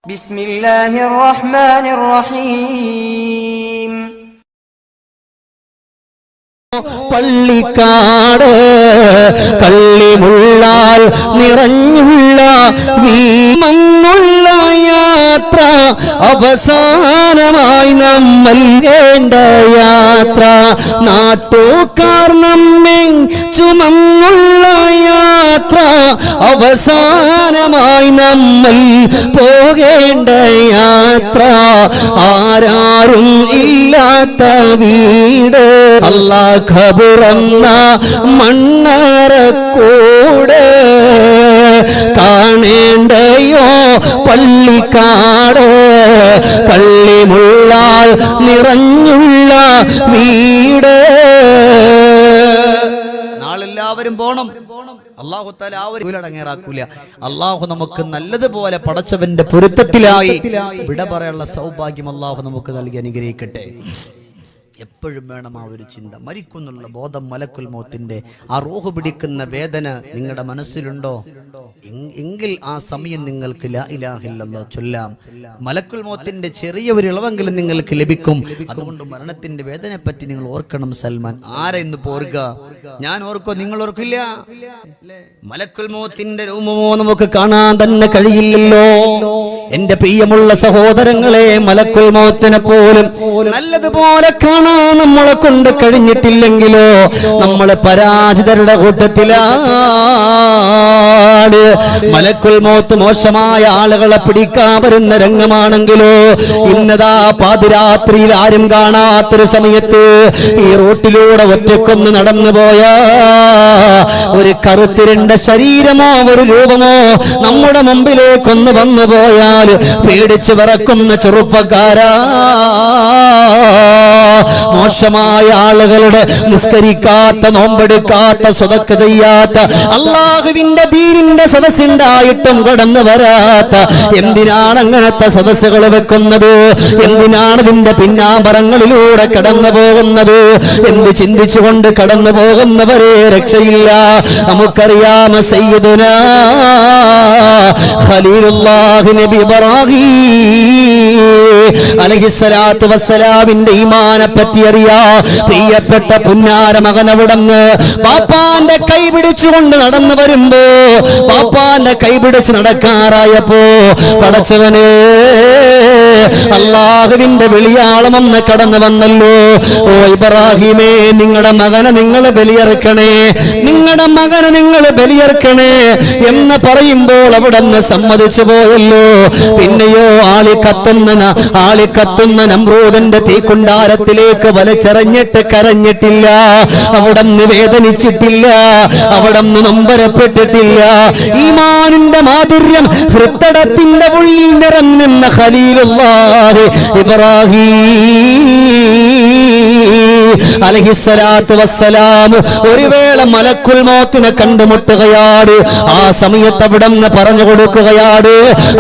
ബിസ്മില്ലാഹിർ റഹ്മാനിർ റഹീം. പള്ളിക്കാട് കള്ളിമുള്ളാൽ നിറഞ്ഞുള്ള വീമന്നുള്ള യാത്ര അവസാനമായി നമ്മൾ വേണ്ട യാത്ര. നാട്ടുകാർ നമ്മെ ചുമന്നുള്ള യാത്ര അവസാനമായി നമ്മൾ പോകേണ്ട യാത്ര. ആരാരും ഇല്ലാത്ത വീട് അല്ലാഹ് ഖബറെന്ന മണ്ണറക്കൂട് കാണേണ്ടയോ പള്ളിക്കാട് കള്ളിമുള്ളാൽ നിറഞ്ഞുള്ള വീട്. നാളെല്ലാവരും പോണം. അല്ലാഹു തആല ആവരടങ്ങേറാക്കൂല. അല്ലാഹു നമുക്ക് നല്ലതുപോലെ പടച്ചവന്റെ പൊരുത്തത്തിലായി വിട പറയാനുള്ള സൗഭാഗ്യം അല്ലാഹു നമുക്ക് നൽകി അനുഗ്രഹിക്കട്ടെ. എപ്പോഴും വേണം ആ ഒരു ചിന്ത. മരിക്കുന്നുള്ള ബോധം, മലക്കുൽ മൗത്തിന്റെ ആ റൂഹ് പിടിക്കുന്ന വേദന നിങ്ങളുടെ മനസ്സിലുണ്ടോ എങ്കിൽ ആ സമയം നിങ്ങൾക്ക് ലാ ഇലാഹ ഇല്ലല്ലാഹ് ചൊല്ലാം. മലക്കുൽ മൗത്തിന്റെ ചെറിയ ഒരു ഇളവെങ്കിലും നിങ്ങൾക്ക് ലഭിക്കും. അതുകൊണ്ട് മരണത്തിന്റെ വേദനയെ പറ്റി നിങ്ങൾ ഓർക്കണം. സൽമാൻ ആരെ ഇന്ന് ഓർക്കുക? ഞാൻ ഓർക്കോ? നിങ്ങൾ ഓർക്കില്ല? മലക്കുൽ മൗത്തിന്റെ രൂപമോ നമുക്ക് കാണാൻ തന്നെ കഴിയില്ലല്ലോ. എന്റെ പ്രിയമുള്ള സഹോദരങ്ങളെ, മലക്കുൽ മൗത്തിനെ പോലും നല്ലതുപോലെ കാണാൻ നമ്മളെ കൊണ്ട് കഴിഞ്ഞിട്ടില്ലെങ്കിലോ നമ്മൾ പരാജിതരുടെ കൂട്ടത്തിലാണ്. മലക്കുൽ മൗത്ത് മോശമായ ആളുകളെ പിടിക്കാൻ വരുന്ന രംഗമാണെങ്കിലോ ഇന്നതാ പാതിരാത്രിയിൽ ആരും കാണാത്തൊരു സമയത്ത് ഈ റോട്ടിലൂടെ ഒറ്റക്കൊന്ന് നടന്നു പോയ ഒരു കറുത്തിരണ്ട ശരീരമോ ഒരു രൂപമോ നമ്മുടെ മുമ്പിലേക്കൊന്ന് വന്നു പോയാൽ പേടിച്ചു വിറക്കുന്ന ചെറുപ്പക്കാരാ, മോശമായ ആളുകളുടെ നിസ്കരിക്കാത്ത, നോമ്പെടുക്കാത്ത, സ്വതക്ക ചെയ്യാത്ത, അള്ളാഹുവിന്റെ ദീനിന്റെ സദസ്സുണ്ടായിട്ടും കടന്നു വരാത്ത, എന്തിനാണ് അങ്ങനത്തെ സദസ്സുകൾ വെക്കുന്നത്? എന്തിനാണ് ഇതിന്റെ പിന്നാമ്പറങ്ങളിലൂടെ കടന്നു പോകുന്നത്? എന്ത് ചിന്തിച്ചുകൊണ്ട് കടന്നു പോകുന്നവരെ രക്ഷയില്ല. നമുക്കറിയാമ സയ്യിദുനാ ഖലീലുല്ലാഹി നബി ഇബ്രാഹീം അലൈഹിസ്സലാത്തു വസ്സലാമിന്റെ ഈമാനെ പറ്റി അറിയാ. പ്രിയപ്പെട്ട പുന്നാര മകൻ അവിടുന്ന് പാപ്പാന്റെ കൈ പിടിച്ചുകൊണ്ട് നടന്നു വരുമ്പോ, പാപ്പാന്റെ കൈ പിടിച്ച് നടക്കാറായപ്പോ പടച്ചവനെ അല്ലാഹുവിന്റെ വെളിയാളമെന്ന് കടന്നു വന്നല്ലോ. ഓ ഇബ്രാഹിമേ, നിങ്ങളുടെ മകനെ നിങ്ങൾ ബലിയർക്കണേ, നിങ്ങളുടെ മകനെ നിങ്ങൾ ബലിയർക്കണേ എന്ന് പറയുമ്പോൾ അവിടുന്ന് സമ്മതിച്ചു പോയല്ലോ. പിന്നെയോ ആളിക്കത്തുന്ന നമ്രൂദിന്റെ തീക്കുണ്ടാരത്തിലേക്ക് വലിച്ചെറിഞ്ഞിട്ട് കരഞ്ഞിട്ടില്ല, അവിടുന്ന് വേദനിച്ചിട്ടില്ല, അവിടുന്ന് നൊമ്പരപ്പെട്ടിട്ടില്ല. ഈമാനിന്റെ മാധുര്യം ഹൃദയത്തിന്റെ ഉള്ളിൽ നിറഞ്ഞെന്ന ഖലീലുല്ലാഹി ഇബ്രാഹീം അലൈഹിസ്സലാത്തു വസ്സലാം ഒരു വേള മലക്കുൽ മൗത്തിനെ കണ്ടുമുട്ടുകയാണ്. ആ സമയത്ത് അവിടുന്ന് പറഞ്ഞു കൊടുക്കുകയാണ്,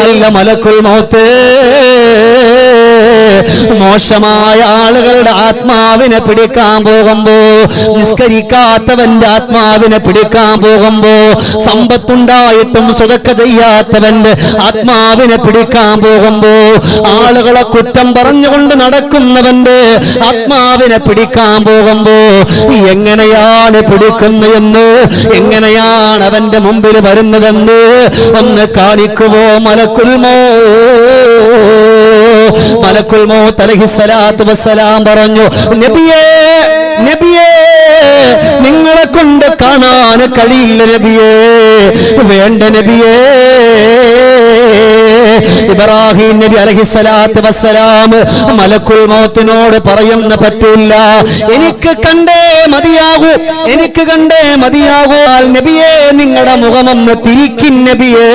അല്ല മലക്കുൽ മൗത്ത്, മോശമായ ആളുകളുടെ ആത്മാവിനെ പിടിക്കാൻ പോകുമ്പോ, നിസ്കരിക്കാത്തവന്റെ ആത്മാവിനെ പിടിക്കാൻ പോകുമ്പോ, സമ്പത്തുണ്ടായിട്ടും സ്വതക്ക ചെയ്യാത്തവന്റെ ആത്മാവിനെ പിടിക്കാൻ പോകുമ്പോ, ആളുകളെ കുറ്റം പറഞ്ഞുകൊണ്ട് നടക്കുന്നവന്റെ ആത്മാവിനെ പിടിക്കാൻ പോകുമ്പോ എങ്ങനെയാണ് പിടിക്കുന്നതെന്ന്, എങ്ങനെയാണ് അവന്റെ മുമ്പിൽ വരുന്നതെന്ന് ഒന്ന് കാണിക്കുവോ മലക്കുൽ മൗത്ത് അലൈഹിസ്സലാത്തു വസ്സലാം പറഞ്ഞു, നബിയേ നബിയേ, നിങ്ങളെ കൊണ്ട് കാണാൻ കഴിയില്ല നബിയേ, വേണ്ട നബിയേ. ഇബ്രാഹിം നബി അലൈഹിസ്സലാത്തു വസ്സലാം മലക്കുൽ മൗത്തിനോട് പറയുന്ന പറ്റൂല, എനിക്ക് കണ്ടേ മതിയാകൂ, എനിക്ക് കണ്ടേ മതിയാകൂ. നബിയേ, നിങ്ങളുടെ മുഖമൊന്ന് തിരിക്കും നബിയേ.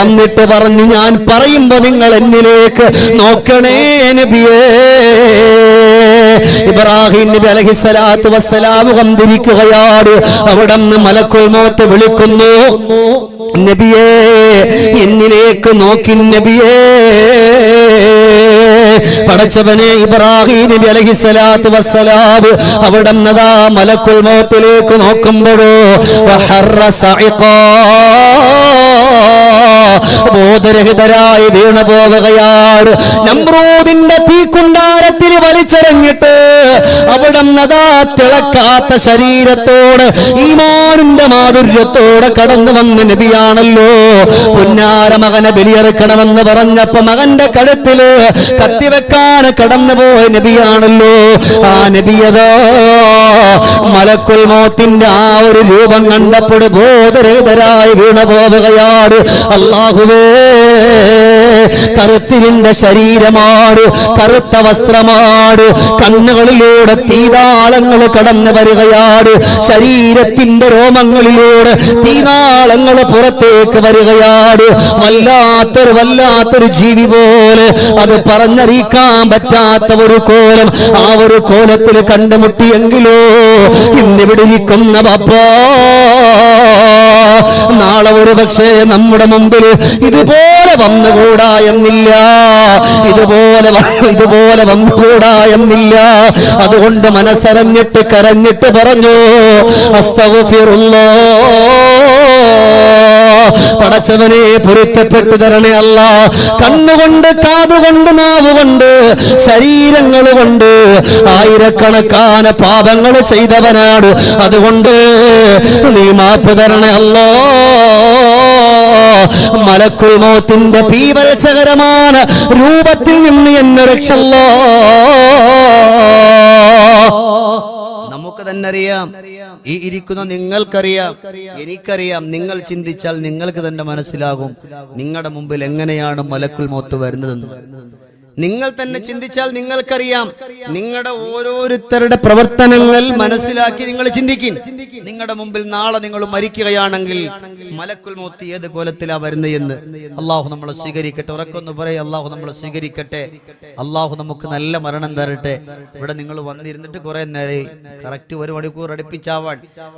എന്നിട്ട് പറഞ്ഞു, ഞാൻ പറയുമ്പോ നിങ്ങൾ എന്നിലേക്ക് നോക്കണേ നബിയേ. ഇബ്രാഹിം നബി അലൈഹിസ്സലാത്തു വസ്സലാം മുഖം തിരിക്കുകയാണ്. അവിടുന്ന് മലക്കുൽ മൗത്ത് വിളിക്കുന്നു, നബിയേ എന്നിലേക്ക് നോക്കി നബിയേ. പടച്ചവനെ, ഇബ്രാഹിം നബി അലൈഹിസ്സലാത്തു വസ്സലാം അവിടുന്നതാ മലക്കുൽ മൗത്തിലേക്ക് നോക്കുമ്പോഴോ ബോധരഹിതരായി വീണു പോവുകയാണ്. നമ്രൂദിന്റെ തീക്കുണ്ടാരത്തിൽ വലിച്ചെറിഞ്ഞിട്ട് അവിടെ നദാ തിളക്കാത്ത ശരീരത്തോട് ഈമാനിന്റെ മാധുര്യത്തോടെ കടന്നു വന്ന നബിയാണല്ലോ. പുന്നാര മകനെ ബലിയെറുക്കണമെന്ന് പറഞ്ഞപ്പോ മകന്റെ കഴുത്തില് കത്തിവെക്കാൻ കടന്നുപോയ നബിയാണല്ലോ. ആ നബിയതോ മലക്കുൽ മൗത്തിന്റെ ആ ഒരു രൂപം കണ്ടപ്പോൾ ബോധരഹിതരായി വീണു പോവുകയാണ്. അല്ലാഹുവേ, കറുത്തിരിന്റെ ശരീരമാണ്, കറുത്ത വസ്ത്രമാണ്, കണ്ണുകളിലൂടെ തീതാളങ്ങൾ കടന്നു വരികയാണ്, ശരീരത്തിന്റെ രോമങ്ങളിലൂടെ തീതാളങ്ങൾ പുറത്തേക്ക് വരികയാണ്. വല്ലാത്തൊരു ജീവി പോലെ, അത് പറഞ്ഞറിയിക്കാൻ പറ്റാത്ത ഒരു കോലം. ആ ഒരു കോലത്തിൽ കണ്ടുമുട്ടിയെങ്കിലോ ഇന്നിവിടെ ഇരിക്കുന്ന ബാപ്പാ, നാളെ ഒരു പക്ഷേ നമ്മുടെ മുമ്പിൽ ഇതുപോലെ വന്നുകൂടാ എന്നില്ല, ഇതുപോലെ വന്നുകൂടാ എന്നില്ല. അതുകൊണ്ട് മനസ്സറിഞ്ഞിട്ട് കരഞ്ഞിട്ട് പറഞ്ഞു, പടച്ചവനെ പൊരുത്തപ്പെട്ടു തരണേ അല്ല. കണ്ണുകൊണ്ട്, കാതുകൊണ്ട്, നാവുകൊണ്ട്, ശരീരങ്ങൾ കൊണ്ട് ആയിരക്കണക്കാന പാപങ്ങൾ ചെയ്തവനാണ്. അതുകൊണ്ട് നീ മാപ്പ് തരണേ അല്ലാ. മലക്കുൽ മൗത്തിന്റെ പീവത്സകരமான രൂപത്തിൽ നിന്ന് എന്നെ രക്ഷല്ലോ. നമുക്ക് തന്നെ അറിയാം, ഈ ഇരിക്കുന്ന നിങ്ങൾക്കറിയാം, എനിക്കറിയാം. നിങ്ങൾ ചിന്തിച്ചാൽ നിങ്ങൾക്ക് തന്നെ മനസ്സിലാകും നിങ്ങളുടെ മുമ്പിൽ എങ്ങനെയാണ് മലക്കുൽ മൗത്ത് വരുന്നതെന്ന്. നിങ്ങൾ തന്നെ ചിന്തിച്ചാൽ നിങ്ങൾക്കറിയാം. നിങ്ങളുടെ ഓരോരുത്തരുടെ പ്രവർത്തനങ്ങൾ മനസ്സിലാക്കി നിങ്ങൾ ചിന്തിക്കും. നിങ്ങളുടെ മുമ്പിൽ നാളെ നിങ്ങൾ മരിക്കുകയാണെങ്കിൽ മലക്കുൽ മൗത്ത് ഏത് കോലത്തിലാ വരുന്നത് എന്ന്. അള്ളാഹു നമ്മളെ സ്വീകരിക്കട്ടെ. ഉറക്കൊന്ന് പറയും, അള്ളാഹു നമ്മളെ സ്വീകരിക്കട്ടെ. അള്ളാഹു നമുക്ക് നല്ല മരണം തരട്ടെ. ഇവിടെ നിങ്ങൾ വന്നിരുന്നിട്ട് കുറെ നേരം കറക്റ്റ് 1 മണിക്കൂർ അടുപ്പിച്ചാവാൻ.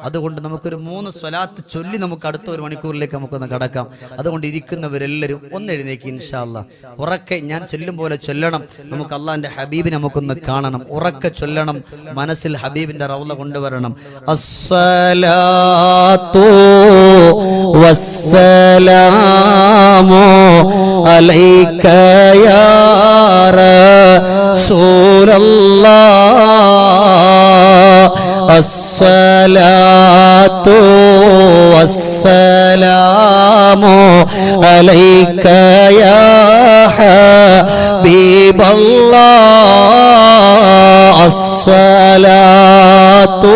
അതുകൊണ്ട് നമുക്കൊരു 3 സ്വലാത്ത് ചൊല്ലി നമുക്ക് അടുത്ത 1 മണിക്കൂറിലേക്ക് നമുക്കൊന്ന് കടക്കാം. അതുകൊണ്ട് ഇരിക്കുന്നവരെല്ലാവരും ഒന്ന് എഴുന്നേക്ക് ഇൻഷാ അല്ലാഹ്. ഉറക്കെ ഞാൻ ചൊല്ലും പോലെ ചൊല്ലണം. നമുക്ക് അള്ളാന്റെ ഹബീബിനെ നമുക്കൊന്ന് കാണണം. ഉറക്കെ ചൊല്ലണം. മനസ്സിൽ ഹബീബിന്റെ റൗള കൊണ്ടുവരണം. അസ്സലാത്തു വസ്സലാമു അലൈക യാ റസൂലല്ലാഹ്. അസ്സലാത്തു വസ്സലാമു അലൈക യാ ഹബീബല്ലാഹ്. അസ്സലാത്തു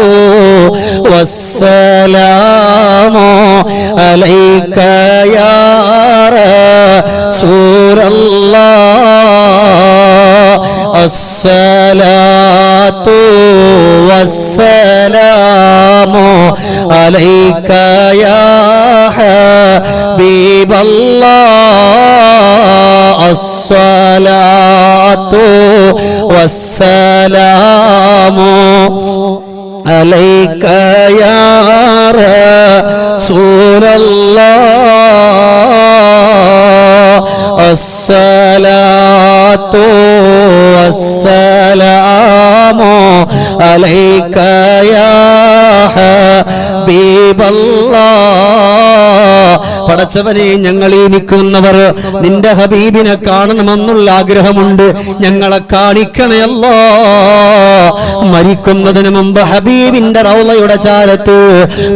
വസ്സലാമു അലൈക യാ റസൂലല്ലാഹ്. അസ്സലാത്തു വസ്സലാമു അലൈക യാ ഹബീബല്ലാഹ്. അസ്സലാത്തു വസ്സലാമു അലൈക യാ റസൂലല്ലാഹ്. അസ്സലാത്തു വസ്സലാമു അലൈക യാ ഹബീബല്ലാഹ്. പടച്ചവനെ, ഞങ്ങൾ ഈ നിൽക്കുന്നവർ നിന്റെ ഹബീബിനെ കാണണമെന്നുള്ള ആഗ്രഹമുണ്ട്. ഞങ്ങളെ കാണിക്കണേ അല്ലാ. മരിക്കുന്നതിന് മുമ്പ് ഹബീബിന്റെ റൗളയുടെ ചാരത്ത്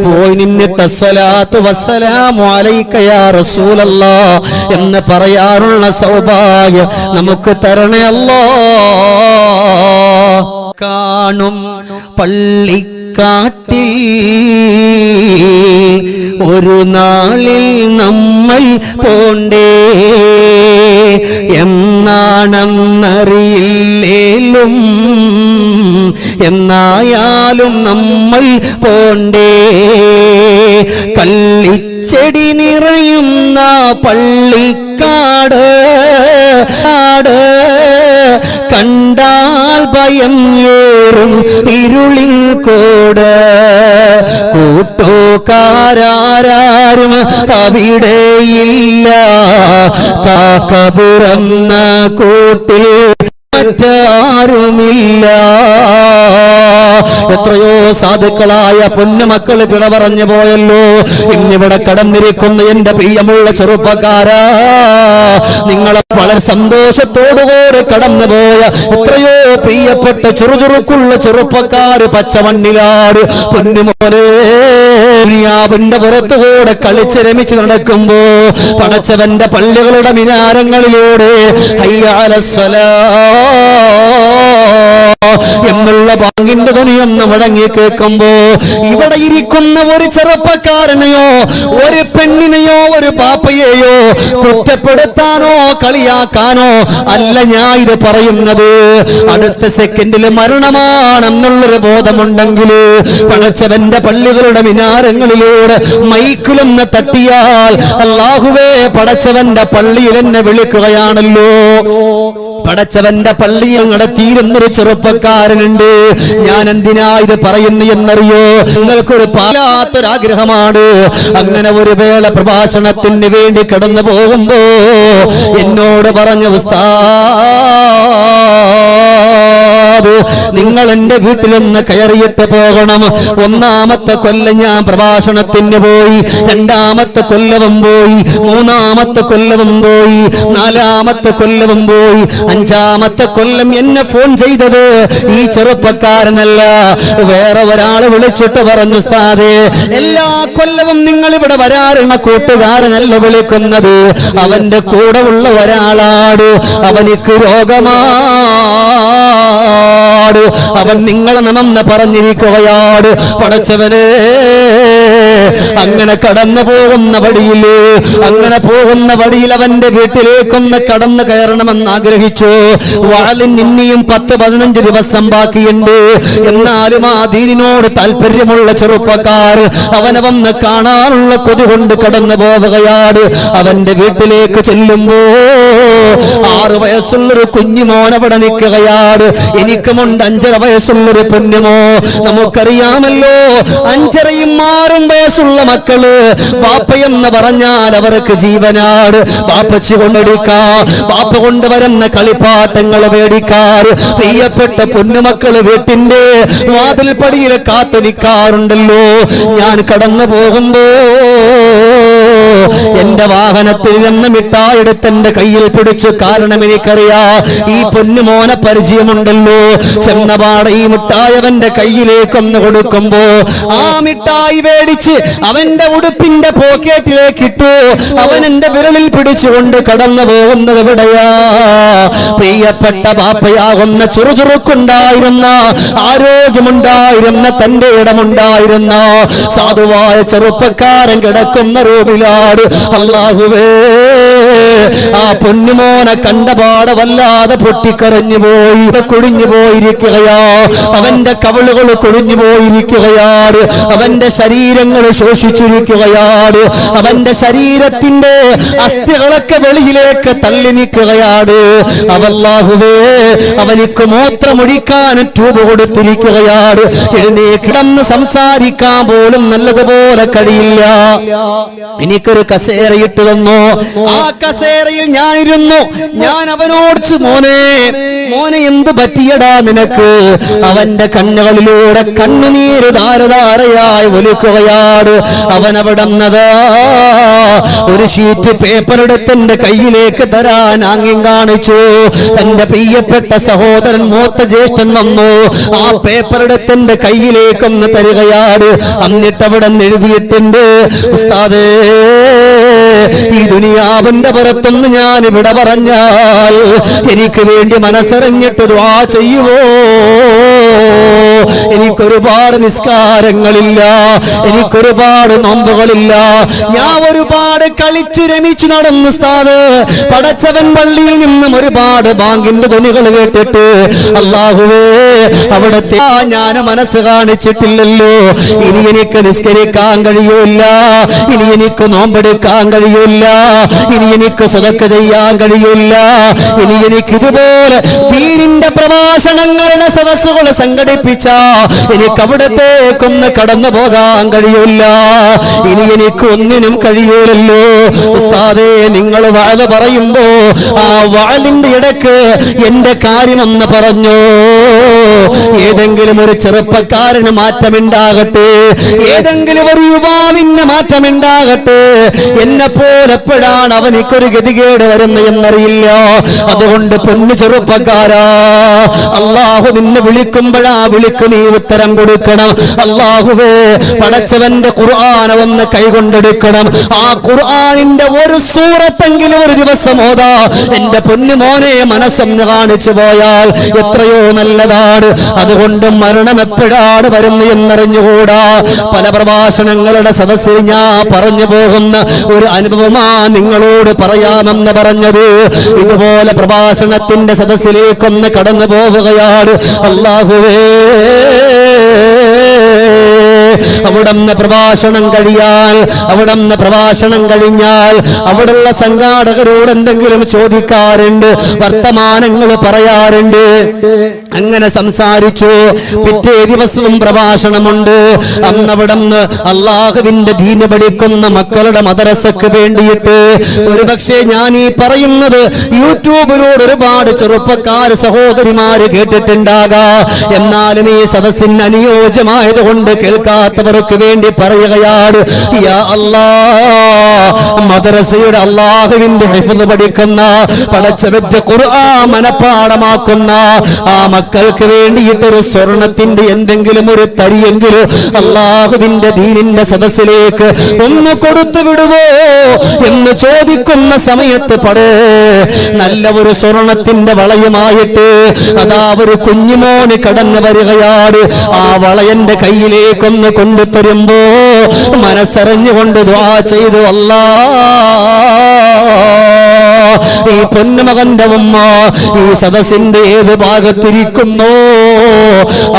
പോയി നിന്നിട്ട് അസ്സലാത്തു വസ്സലാമു അലൈക യാ റസൂലല്ലാഹ് എന്ന് പറയാനുള്ള സൗഭാഗ്യം നമുക്ക് തരണേ അല്ലാ. കാണും പള്ളിക്കാട്ടിൽ ഒരു നാളിൽ നമ്മൾ പോണ്ടേ എന്നാണെന്നറിയില്ലേലും എന്നായാലും നമ്മൾ പോണ്ടേ. കള്ളിച്ചെടി നിറയുന്ന പള്ളിക്കാട് കണ്ടാൽ ഭയം ഏറും ഇരുളിൽ കോട്. കൂട്ടുകാരാരും അവിടെയില്ല, കാക്കപുറന്ന കൂട്ടിൽ മറ്റാരുമില്ല. എത്രയോ സാധുക്കളായ പൊന്നുമക്കള് പിഴ പറഞ്ഞു പോയല്ലോ. ഇന്നിവിടെ കടന്നിരിക്കുന്ന എന്റെ പ്രിയമുള്ള ചെറുപ്പക്കാരാ, നിങ്ങളെ വളരെ സന്തോഷത്തോടുകൂടെ കടന്നുപോയ എത്രയോ പ്രിയപ്പെട്ട ചുറുചുറുക്കുള്ള ചെറുപ്പക്കാര് പച്ചമണ്ണിലാട് പൊന്നുമോനെ ദുനിയാവിന്റെ പുറത്തുകൂടെ കളിച്ച് രമിച്ച് നടക്കുമ്പോ പടച്ചവന്റെ പള്ളികളുടെ മിനാരങ്ങളിലൂടെ ഹയ്യ അലസ്സലാ എന്നുള്ള ബാങ്കിന്റെ ധ്വനിയൊന്ന് മുഴങ്ങി കേൾക്കുമ്പോ ഇവിടെ ഇരിക്കുന്ന ഒരു ചെറുപ്പക്കാരനെയോ ഒരു പെണ്ണിനെയോ ഒരു പാപ്പയെയോ കുറ്റപ്പെടുത്താനോ കളിയാക്കാനോ അല്ല ഞാൻ ഇത് പറയുന്നത്. അടുത്ത സെക്കൻഡിൽ മരണമാണെന്നുള്ളൊരു ബോധമുണ്ടെങ്കിൽ പടച്ചവന്റെ പള്ളികളുടെ മിനാരങ്ങളിലൂടെ മൈക്കിലൊന്ന് തട്ടിയാൽ അല്ലാഹുവേ പടച്ചവന്റെ പള്ളിയിൽ എന്നെ വിളിക്കുകയാണല്ലോ. പടച്ചവന്റെ പള്ളിയിൽ നടത്തിയിരുന്നൊരു ചെറുപ്പക്കാരനുണ്ട്. ഞാൻ എന്തിനാ ഇത് പറയുന്നു എന്നറിയോ? നിങ്ങൾക്കൊരു പാലാത്തൊരാഗ്രഹമാണ്. അങ്ങനെ ഒരു വേള പ്രഭാഷണത്തിന് വേണ്ടി കടന്നു പോകുമ്പോ എന്നോട് പറഞ്ഞു, ഉസ്താദ് നിങ്ങൾ എന്റെ വീട്ടിലൊന്ന് കയറിയിട്ട് പോകണം. ഒന്നാമത്തെ കൊല്ലം ഞാൻ പ്രഭാഷണത്തിന് പോയി, രണ്ടാമത്തെ കൊല്ലവും പോയി, മൂന്നാമത്തെ കൊല്ലവും പോയി, നാലാമത്തെ കൊല്ലവും പോയി, അഞ്ചാമത്തെ കൊല്ലം എന്നെ ഫോൺ ചെയ്തത് ഈ ചെറുപ്പക്കാരനല്ല, വേറെ ഒരാള് വിളിച്ചിട്ട് പറഞ്ഞു, ഉസ്താദേ എല്ലാ കൊല്ലവും നിങ്ങൾ ഇവിടെ വരാറുള്ള കൂട്ടുകാരനല്ല വിളിക്കുന്നത്, അവന്റെ കൂടെ ഉള്ള ഒരാളാണ്, അവനിക്ക് രോഗമാണ്, അവൻ നിങ്ങളെ നമെന്ന് പറഞ്ഞിരിക്കുകയാണ്. പടച്ചവനെ അങ്ങനെ കടന്നു പോകുന്ന വഴിയില്, അങ്ങനെ പോകുന്ന വഴിയിൽ അവന്റെ വീട്ടിലേക്കൊന്ന് കടന്നു കയറണമെന്ന് ആഗ്രഹിച്ചു. വാളിന് ഇനിയും 10-15 ദിവസം ബാക്കിയുണ്ട്. എന്നാലും ആ ദീനിനോട് താല്പര്യമുള്ള ചെറുപ്പക്കാർ അവനെ വന്ന് കാണാനുള്ള കൊതി കൊണ്ട് കടന്നു പോവുകയാണ്. അവന്റെ വീട്ടിലേക്ക് ചെല്ലുമ്പോ 6 വയസ്സുള്ളൊരു കുഞ്ഞുമോൻ അവിടെ നിൽക്കുകയാണ്. എനിക്കുമുണ്ട് 5.5 വയസ്സുള്ളൊരു പൊന്നുമോ. നമുക്കറിയാമല്ലോ 5.5-യും 6-ഉം വയസ്സുള്ള മക്കള് ബാപ്പയെന്ന് പറഞ്ഞാൽ അവർക്ക് ജീവനാട്. ബാപ്പച്ചു കൊണ്ടെടുക്കാം, ബാപ്പ കൊണ്ടുവരുന്ന കളിപ്പാട്ടങ്ങൾ മേടിക്കാറ് പ്രിയപ്പെട്ട പൊന്നുമക്കള് വീട്ടിന്റെ വാതിൽപ്പടിയിൽ കാത്തു നിൽക്കാറുണ്ടല്ലോ. ഞാൻ കടന്നു പോകുമ്പോ എന്റെ വാഹനത്തിൽ നിന്ന് മിഠായി എടുത്ത് എന്റെ കയ്യിൽ പിടിച്ചു. കാരണം എനിക്കറിയാ ഈ പൊന്നുമോനെ പരിചയമുണ്ടല്ലോ. ചെന്നപാട് ഈ മിഠായി അവന്റെ കയ്യിലേക്കൊന്ന് കൊടുക്കുമ്പോ ആ മിഠായി മേടിച്ച് അവന്റെ ഉടുപ്പിന്റെ പോക്കറ്റിലേക്ക് ഇട്ടു. അവൻ എന്റെ വിരലിൽ പിടിച്ചുകൊണ്ട് കടന്നു പോകുന്നത് എവിടെയാ? പ്രിയപ്പെട്ട ബാപ്പയാകുന്ന ചുറുചുറുക്കുണ്ടായിരുന്ന, ആരോഗ്യമുണ്ടായിരുന്ന, തന്റെ ഇടമുണ്ടായിരുന്ന സാധുവായ ചെറുപ്പക്കാരൻ കിടക്കുന്ന റൂമിലാണ്. അല്ലാഹുവേ ആ പൊന്നുമോനെ കണ്ടപാടെ വല്ലാതെ പൊട്ടിക്കരഞ്ഞു പോയി, കുഴിഞ്ഞു പോയിരിക്കുകയാ. അവന്റെ കവിളുകൾ കുഴിഞ്ഞു പോയിരിക്കുകയാണ്. അവന്റെ ശരീരങ്ങൾ ശോഷിച്ചിരിക്കുകയാണ്. അവന്റെ ശരീരത്തിന്റെ അസ്ഥികളൊക്കെ വെളിയിലേക്ക് തള്ളി നിൽക്കുകയാണ്. അല്ലാഹുവേ അവനിക്ക് മൂത്രമൊഴിക്കാൻ ട്യൂബ് കൊടുത്തിരിക്കുകയാണ്. എഴുന്നേക്കിടന്ന് സംസാരിക്കാൻ പോലും നല്ലതുപോലെ കഴിയില്ല. എനിക്കൊരു കസേരയിട്ട് തന്നു. ആ കസേരയിൽ ഞാനിരുന്നു. ഞാൻ അവനോട്, മോനെ മോനെ എന്ത് പറ്റിയടാ നിനക്ക്? അവന്റെ കണ്ണുകളിലൂടെ കണ്ണുനീര് ധാരധാരയായി ഒലിക്കുകയാണ്. അവനവിടന്നതാ ഒരു ഷീറ്റ് പേപ്പർ എടുത്ത് എന്റെ കയ്യിലേക്ക് തരാൻ ആംഗ്യം കാണിച്ചു. എന്റെ പ്രിയപ്പെട്ട സഹോദരൻ മൂത്ത ജ്യേഷ്ഠൻ വന്നു. ആ പേപ്പർ എടുത്ത് എന്റെ കയ്യിലേക്കൊന്ന് തരികയാണ്. എന്നിട്ട് അവിടെ എഴുതിയിട്ടുണ്ട്, ഉസ്താദേ ഈ ദുനിയാവിന്റെ പുറത്തൊന്ന് ഞാൻ ഇവിടെ പറഞ്ഞാൽ എനിക്ക് വേണ്ടി മനസ്സറിഞ്ഞിട്ട് ദുആ ചെയ്യുവോ? എനിക്കൊരുപാട് നിസ്കാരങ്ങളില്ല, എനിക്കൊരുപാട് നോമ്പുകളില്ല, ഞാൻ ഒരുപാട് കളിച്ചു രമിച്ചു നടന്നു ഉസ്താദ്. പടച്ചവൻ പള്ളിയിൽ നിന്നും ഒരുപാട് ബാങ്കിന്റെ ധ്വനികൾ കേട്ടിട്ട് അല്ലാഹുവേ അവിടുത്തെ ഞാൻ മനസ്സ് കാണിച്ചിട്ടില്ലല്ലോ. ഇനി എനിക്ക് നിസ്കരിക്കാൻ കഴിയൂല, ഇനി എനിക്ക് നോമ്പെടുക്കാൻ കഴിയൂല, ഇനി എനിക്ക് സദഖ ചെയ്യാൻ കഴിയൂല, ഇനി എനിക്ക് ഇതുപോലെ ദീനിന്റെ പ്രഭാഷണങ്ങളുടെ സദസ്സുകൾ സംഘടിപ്പിച്ച എനിക്ക് അവിടത്തേക്കൊന്ന് കടന്നു പോകാൻ കഴിയൂല, ഇനി എനിക്ക് ഒന്നിനും കഴിയൂലല്ലോ. ഉസ്താദേ നിങ്ങൾ വഅദ് പറയുമ്പോ ആ വഅദിന്റെ ഇടയ്ക്ക് എന്റെ കാര്യമെന്ന് പറഞ്ഞു. ഏതെങ്കിലും ഒരു ചെറുപ്പക്കാരന് മാറ്റമുണ്ടാകട്ടെ, ഏതെങ്കിലും ഒരു യുവാവിന് മാറ്റമുണ്ടാകട്ടെ. എന്നെ പോലെപ്പോഴാണ് അവനിക്കൊരു ഗതികേട് വരുന്നത് എന്നറിയില്ല. അതുകൊണ്ട് പൊന്നു ചെറുപ്പക്കാരാ, അള്ളാഹു നിന്നെ വിളിക്കുമ്പോഴാ വിളിക്ക് നീ ഉത്തരം കൊടുക്കണം. അള്ളാഹുവേ, പടച്ചവന്റെ ഖുർആൻ ഒന്ന് കൈകൊണ്ടെടുക്കണം. ആ ഖുർആനിന്റെ ഒരു സൂറത്തെങ്കിലും ഒരു ദിവസം ഓതാ എന്റെ പൊന്നുമോനെ മനസ്സൊന്ന് കാണിച്ചു പോയാൽ എത്രയോ നല്ലതാണ്. അതുകൊണ്ട് മരണം എപ്പോഴാണ് വരുന്നത് എന്നറിഞ്ഞുകൂടാ. പല പ്രഭാഷണങ്ങളുടെ സദസ്സിൽ ഞാൻ പറഞ്ഞു പോകുന്ന ഒരു അനുഭവമാ നിങ്ങളോട് പറയാമെന്ന് പറഞ്ഞത്. ഇതുപോലെ പ്രഭാഷണത്തിന്റെ സദസ്സിലേക്കൊന്ന് കടന്നു പോവുകയാണ്. അല്ലാഹുവേ, അവിടുന്ന് പ്രഭാഷണം കഴിഞ്ഞാൽ അവിടുള്ള സംഘാടകരോട് എന്തെങ്കിലും ചോദിക്കാറുണ്ട്, വർത്തമാനങ്ങൾ പറയാറുണ്ട്. അങ്ങനെ സംസാരിച്ചു. പിറ്റേ ദിവസവും പ്രഭാഷണമുണ്ട്. അന്നവിടുന്ന് അള്ളാഹുവിന്റെ ദീന് പഠിക്കുന്ന മക്കളുടെ മദ്രസക്ക് വേണ്ടിയിട്ട് ഒരുപക്ഷെ ഞാൻ ഈ പറയുന്നത് യൂട്യൂബിലൂടെ ഒരുപാട് ചെറുപ്പക്കാർ സഹോദരിമാര് കേട്ടിട്ടുണ്ടാകാം. എന്നാലും ഈ സദസ്സിന് അനുയോജ്യമായതുകൊണ്ട് കേൾക്കാത്തവർക്ക് വേണ്ടി പറയുകയാണ്. യാ അല്ലാഹ്, മദ്രസയുടെ അള്ളാഹുവിന്റെ ഹിഫ്ള് പഠിക്കുന്ന, പടച്ചവന്റെ ഖുർആൻ മനപ്പാഠമാക്കുന്ന ആ മക്കൾക്ക് വേണ്ടിയിട്ടൊരു സ്വർണത്തിന്റെ എന്തെങ്കിലും ഒരു തരിയെങ്കിലും അള്ളാഹുവിന്റെ ദീനിന്റെ സദസ്സിലേക്ക് ഒന്ന് കൊടുത്തു വിടുവോ എന്ന് ചോദിക്കുന്ന സമയത്ത് നല്ല ഒരു സ്വർണത്തിന്റെ വളയുമായിട്ട് അതാ ഒരു കുഞ്ഞുമോന് കടന്നു വരികയാണ്. ആ വളയന്റെ കയ്യിലേക്കൊന്ന് കൊണ്ടുതരുമ്പോ മനസ്സറിഞ്ഞുകൊണ്ട് ദുആ ചെയ്തു, ഈ പൊന്നുമകന്റെ ഉമ്മ ഈ സദസ്സിന്റെ ഏത് ഭാഗത്തിരിക്കുന്നോ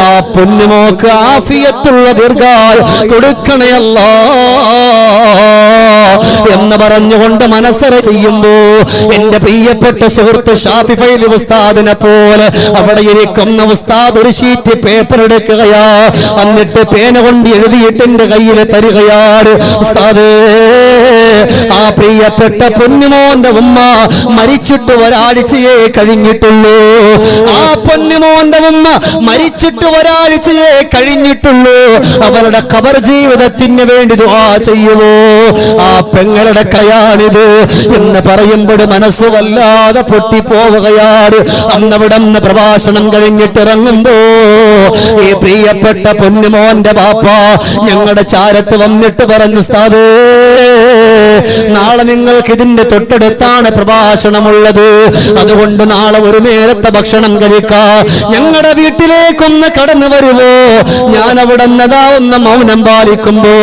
ആ പൊന്നുമോക്ക് ആഫിയത്തുള്ള ദീർഘായുസ്സ് കൊടുക്കണേ അല്ലാഹ് എന്ന് പറഞ്ഞുകൊണ്ട് മനസ്സറ ചെയ്യുമ്പോ എന്റെ പ്രിയപ്പെട്ട സുഹൃത്ത് ഷാഫി ഫൈലി ഉസ്താദിനെ പോലെ അവിടെ ഇരിക്കുന്ന ഉസ്താദ് ഒരു ഷീറ്റ് പേപ്പർ എടുക്കുകയാ. എന്നിട്ട് പേന കൊണ്ട് എഴുതിയിട്ട് എന്റെ കയ്യിൽ തരികയാണ്. ഉസ്താദേ, ആ പ്രിയപ്പെട്ട പൊന്നുമോന്റെ ഉമ്മ മരിച്ചിട്ട് ഒരാഴ്ചയെ കഴിഞ്ഞിട്ടുള്ളൂ. ആ പൊന്നുമോന്റെ ഉമ്മ മരിച്ചിട്ട് ഒരാഴ്ചയെ കഴിഞ്ഞിട്ടുള്ളൂ. അവരുടെ ഖബർ ജീവിതത്തിന് വേണ്ടി ദുആ ചെയ്യുവോ? ആ പെങ്ങളുടെ കയാണിത് എന്ന് പറയുമ്പോൾ മനസ്സ് വല്ലാതെ പൊട്ടിപ്പോവുകയാണ്. അന്നവിടുന്ന് പ്രഭാഷണം കഴിഞ്ഞിട്ട് ഇറങ്ങുമ്പോ ഈ പ്രിയപ്പെട്ട പൊന്നുമോന്റെ ബാപ്പ ഞങ്ങളുടെ ചാരത്ത് വന്നിട്ട് പറഞ്ഞു, ഉസ്താദേ, നാളെ നിങ്ങൾക്ക് ഇതിന്റെ തൊട്ടടുത്താണ് പ്രഭാഷണമുള്ളത്. അതുകൊണ്ട് നാളെ ഒരു നേരത്തെ ഭക്ഷണം കഴിക്കാം. ഞങ്ങളുടെ വീട്ടിലേക്കൊന്ന് കടന്നു വരുവോ? ഞാൻ അവിടെ ഒന്ന് മൗനം പാലിക്കുമ്പോ